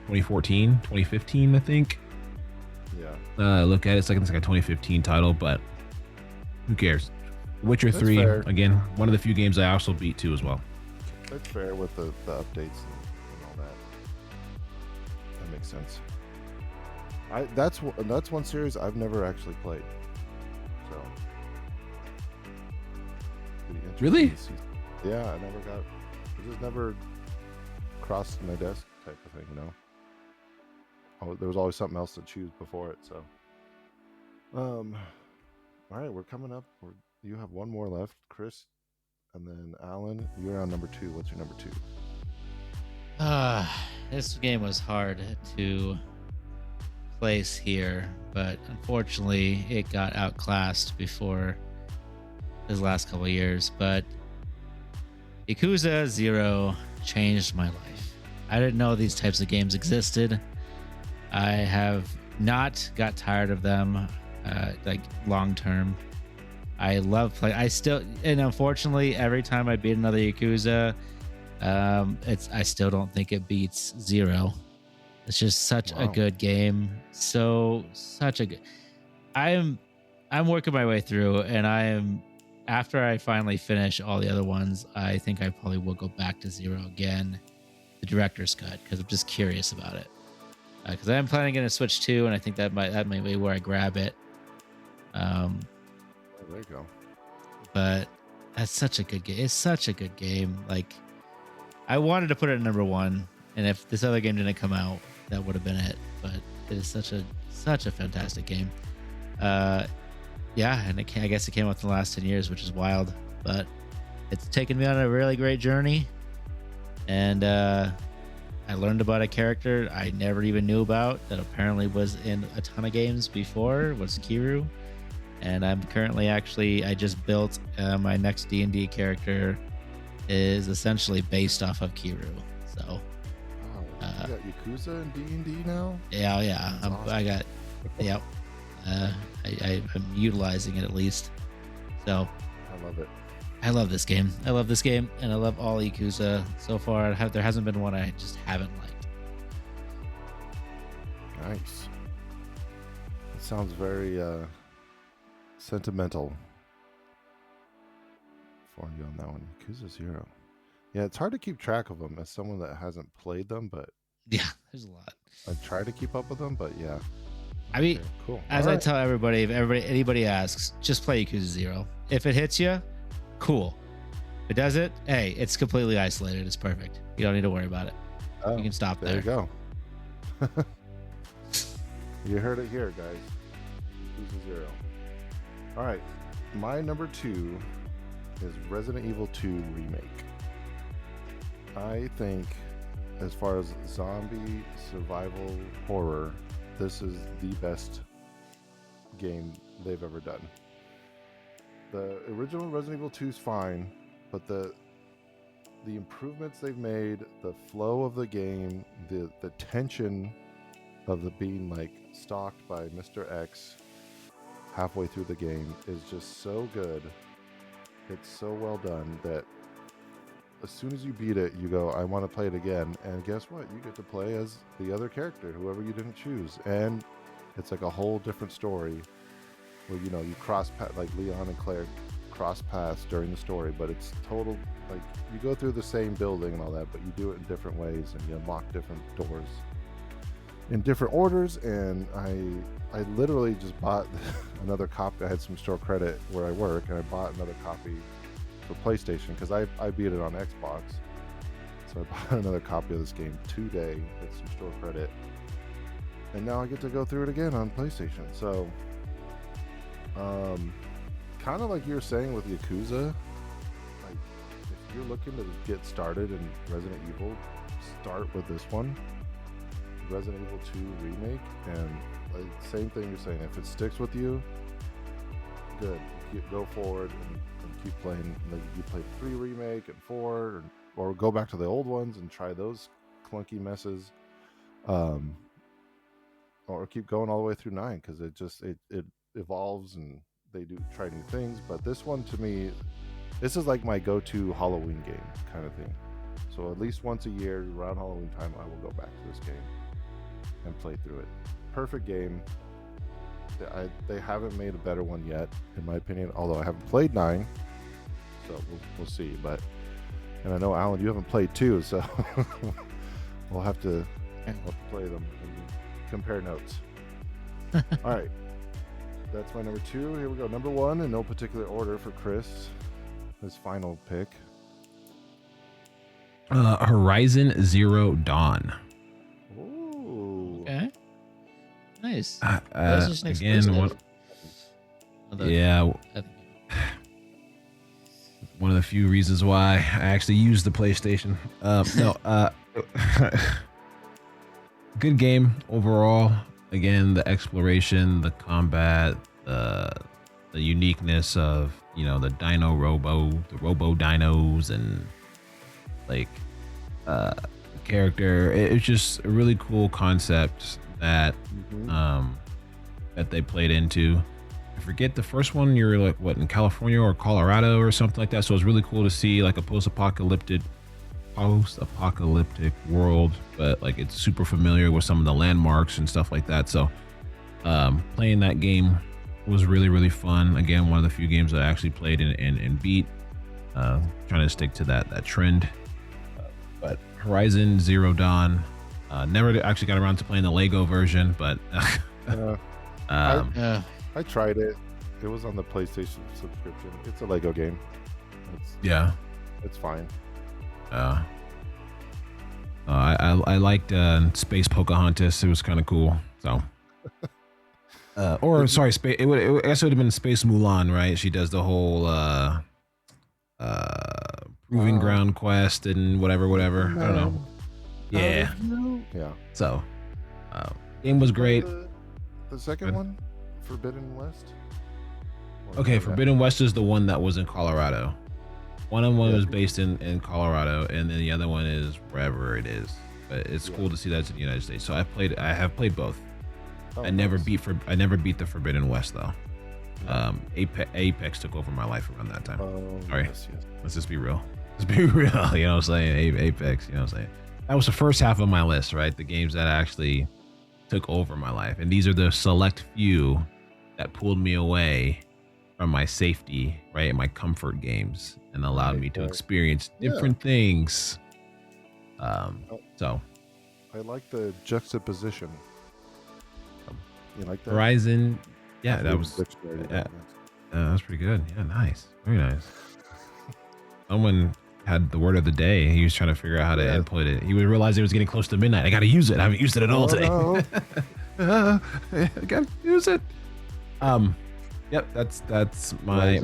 2014, 2015, I think. Yeah. Look at it, it's like a 2015 title, but who cares? Witcher That's 3, fair. again, one of the few games I also beat too as well. That's fair with the updates and all that. That makes sense. That's one series I've never actually played. So pretty interesting Really? to see. Yeah, it just never crossed my desk type of thing, Oh, there was always something else to choose before it. So, all right, we're coming up. You have one more left, Chris, and then Alan. You're on number 2. What's your number 2? This game was hard to place here, but unfortunately it got outclassed before his last couple of years. But Yakuza 0 changed my life. I didn't know these types of games existed. I have not got tired of them, like long term. I love play. And unfortunately, every time I beat another Yakuza, I still don't think it beats 0. It's just such a good game. Such a good. I'm working my way through, and after I finally finish all the other ones, I think I probably will go back to 0 again, the director's cut, because I'm just curious about it. Because I am planning on a Switch 2, and I think that might be where I grab it. There you go. But that's such a good game. It's such a good game. Like, I wanted to put it at number 1, and if this other game didn't come out, that would have been it. But it is such a fantastic game. Yeah, and I guess it came out in the last 10 years, which is wild. But it's taken me on a really great journey, and I learned about a character I never even knew about that apparently was in a ton of games before, was Kiru. And I'm currently I just built my next D&D character is essentially based off of Kiru. So you got Yakuza and D&D now? Yeah. That's awesome. I got, yep. I'm utilizing it at least. So I love it. I love this game. And I love all Yakuza so far. There hasn't been one I just haven't liked. Nice. It sounds very sentimental for you on that one. Yakuza 0. Yeah, it's hard to keep track of them as someone that hasn't played them, but Yeah, there's a lot. I try to keep up with them, but yeah. I mean, Okay, cool. as All I right. tell everybody, if anybody asks, just play Yakuza 0. If it hits you, cool. If it does it, hey, it's completely isolated. It's perfect. You don't need to worry about it. Oh, You can stop there there. you go. You heard it here, guys. Yakuza 0. All right, my number 2 is Resident Evil 2 Remake. I think, as far as zombie survival horror, this is the best game they've ever done. The original Resident Evil 2 is fine, but the improvements they've made, the flow of the game, the tension of the being like stalked by Mr. X halfway through the game is just so good. It's so well done that as soon as you beat it, you go, I want to play it again. And guess what? You get to play as the other character, whoever you didn't choose. And it's like a whole different story where, you cross paths, like Leon and Claire cross paths during the story, but it's total, like, you go through the same building and all that, but you do it in different ways and you unlock different doors. in different orders, and I literally just bought another copy. I had some store credit where I work, and I bought another copy for PlayStation because I beat it on Xbox. So I bought another copy of this game today with some store credit, and now I get to go through it again on PlayStation. So, kind of like you were saying with Yakuza, like if you're looking to get started in Resident Evil, start with this one, Resident Evil 2 Remake, and like same thing you're saying. If it sticks with you, good. Go forward and keep playing. Like you play 3 Remake and 4, or go back to the old ones and try those clunky messes, or keep going all the way through 9 because it evolves and they do try new things. But this one, to me, this is like my go-to Halloween game kind of thing. So at least once a year around Halloween time, I will go back to this game and play through it. Perfect game. They haven't made a better one yet, in my opinion, although I haven't played 9, so we'll see. But and I know, Alan, you haven't played 2, so we'll have to play them and compare notes. All right, that's my number 2. Here we go. Number 1, in no particular order for Chris, his final pick. Horizon Zero Dawn. Ooh. Okay. Nice. Again, one of the few reasons why I actually use the PlayStation. Good game overall. Again, the exploration, the combat, the uniqueness of the the robo dinos, and like character. It's just a really cool concept that that they played into. I forget the first one. You're like in California or Colorado or something like that. So it's really cool to see like a post-apocalyptic world, but like it's super familiar with some of the landmarks and stuff like that. So playing that game was really, really fun. Again, one of the few games that I actually played and beat. Trying to stick to that trend. But Horizon Zero Dawn, never actually got around to playing the Lego version, but I tried it. It was on the PlayStation subscription. It's a Lego game. It's fine. I liked Space Pocahontas. It was kind of cool. So, sorry, Space. I guess it would have been Space Mulan, right? She does the whole proving ground quest and whatever. I don't know. Yeah. So, game was great. The second one, Forbidden West. Okay, Forbidden West is the one that was in Colorado. One of them was based in Colorado, and then the other one is wherever it is. But it's cool to see that's in the United States. So I have played both. I never beat the Forbidden West though. Apex took over my life around that time. Sorry. Yes. Let's just be real. Let's be real. You know what I'm saying? Apex. You know what I'm saying? That was the first half of my list, right? The games that actually took over my life, and these are the select few that pulled me away from my safety, right? My comfort games, and allowed me to experience different things. So I like the juxtaposition. You like that? Horizon, that was pretty good. Yeah, nice, very nice. Someone had the word of the day. He was trying to figure out how to input it. He would realize it was getting close to midnight. I got to use it. I haven't used it at all today. I got to use it. Yep, that's my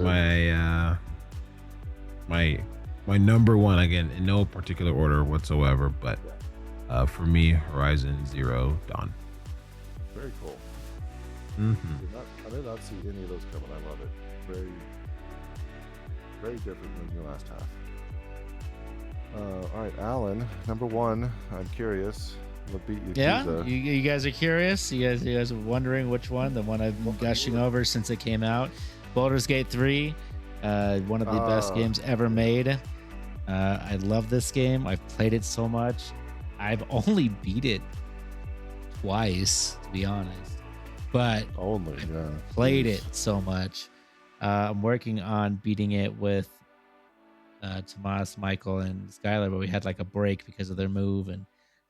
number one, again, in no particular order whatsoever, but for me, Horizon Zero Dawn. Very cool. I did not see any of those coming. I love it. Very, very different than your last half. All right, Alan, number 1. I'm curious. What beat you? Yeah, you guys are curious. You guys are wondering which one. The one I've been gushing over since it came out. Baldur's Gate 3, one of the best games ever made. I love this game. I've played it so much. I've only beat it twice, to be honest. But I played it so much. I'm working on beating it with Tomas, Michael, and Skylar, but we had like a break because of their move, and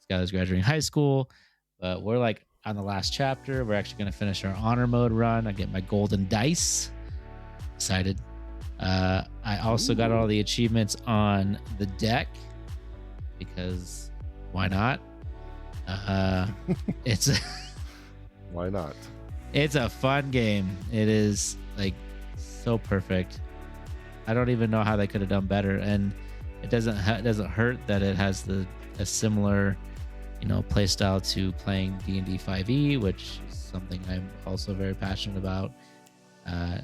Skylar's graduating high school. but we're like on the last chapter. We're actually going to finish our honor mode run. I get my golden dice. Excited. I also got all the achievements on the deck because why not? It's Why not? It's a fun game. It is like so perfect. I don't even know how they could have done better, and it doesn't hurt that it has a similar, play style to playing D&D 5e, which is something I'm also very passionate about.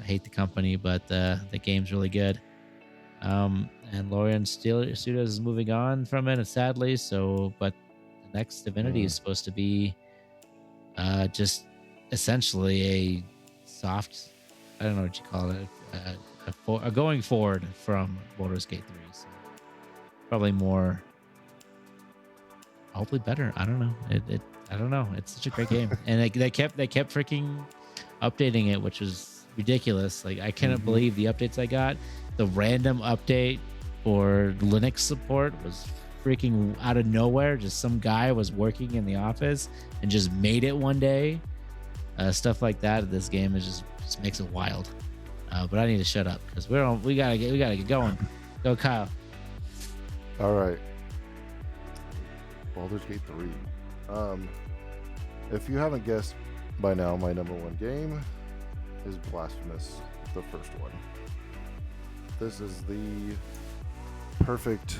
Hate the company, but the game's really good. And Lorien Studios is moving on from it, sadly. So, but the next Divinity is supposed to be just essentially a soft, I don't know what you call it, a going forward from Baldur's Gate 3. So probably more, hopefully better. I don't know. I don't know. It's such a great game, and they kept freaking updating it, which was ridiculous. Like I cannot believe the updates I got. The random update for Linux support was freaking out of nowhere. Just some guy was working in the office and just made it one day. Stuff like that. This game is just makes it wild. But I need to shut up because we gotta get going. Go, Kyle. All right. Baldur's Gate 3. If you haven't guessed by now, my number one game is Blasphemous, the first one. This is the perfect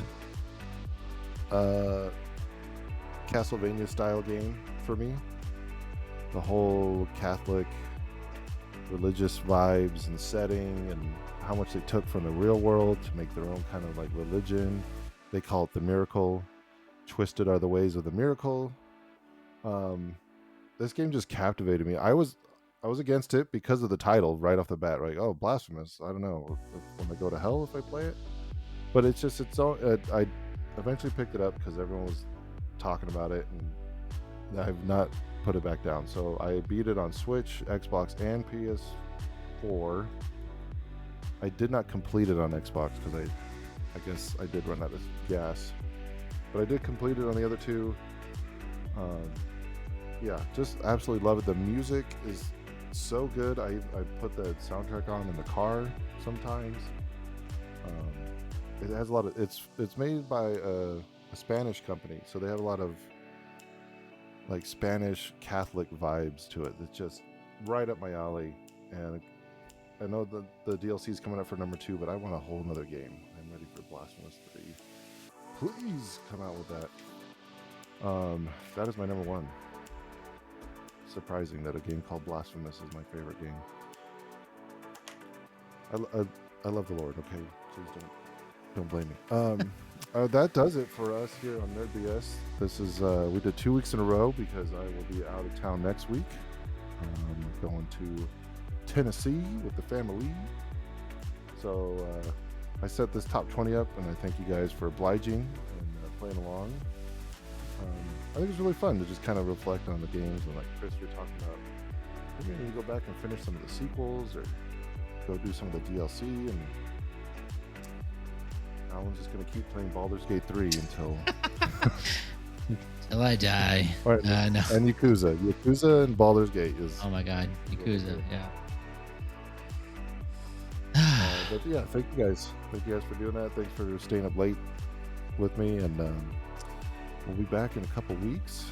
Castlevania style game for me. The whole Catholic religious vibes and setting, and how much they took from the real world to make their own kind of like religion. They call it the miracle. Twisted are the ways of the miracle. This game just captivated me. I was against it because of the title right off the bat. Like, oh, Blasphemous. I don't know. When I go to hell if I play it. But it's just its own. I eventually picked it up because everyone was talking about it, and I've not put it back down. So I beat it on Switch, Xbox, and PS4. I did not complete it on Xbox because I guess I did run out of gas. But I did complete it on the other two. Yeah, just absolutely love it. The music is so good. I put the soundtrack on in the car sometimes. It has a lot of it's made by a Spanish company, so they have a lot of like Spanish Catholic vibes to it. It's just right up my alley. And I know the DLC is coming up for number 2, but I want a whole nother game. I'm ready for Blasphemous 3. Please come out with that. That is my number 1. Surprising that a game called Blasphemous is my favorite game. I love the Lord. Okay, please don't blame me. That does it for us here on Nerd BS. This is we did 2 weeks in a row because I will be out of town next week. Going to Tennessee with the family. So I set this top 20 up, and I thank you guys for obliging and playing along. I think it's really fun to just kind of reflect on the games, and like Chris, you're talking about maybe you go back and finish some of the sequels or go do some of the DLC, and Alan's just going to keep playing Baldur's Gate 3 until I die. All right, no. And Yakuza and Baldur's Gate is. Oh my God, Yakuza, yeah. But yeah, thank you guys for doing that. Thanks for staying up late with me, and we'll be back in a couple weeks.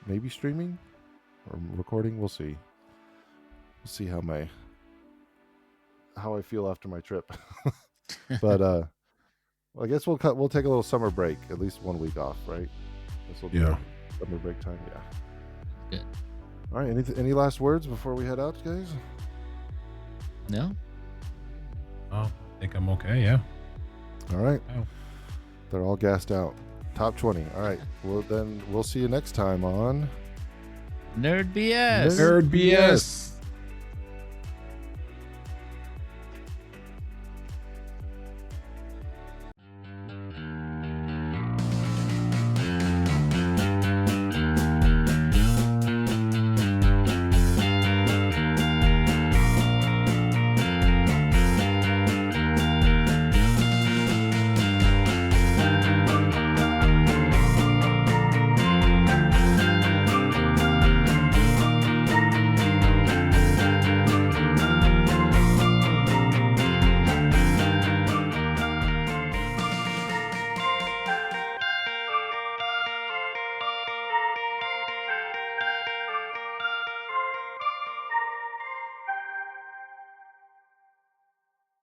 Maybe streaming or recording. We'll see. We'll see how I feel after my trip. But I guess we'll take a little summer break, at least 1 week off, right? This will be summer break time. Yeah. Good. All right. Any last words before we head out, guys? No. Oh, I think I'm okay. Yeah. All right. Oh. They're all gassed out. Top 20. All right. Well, then we'll see you next time on Nerd BS. Nerd BS.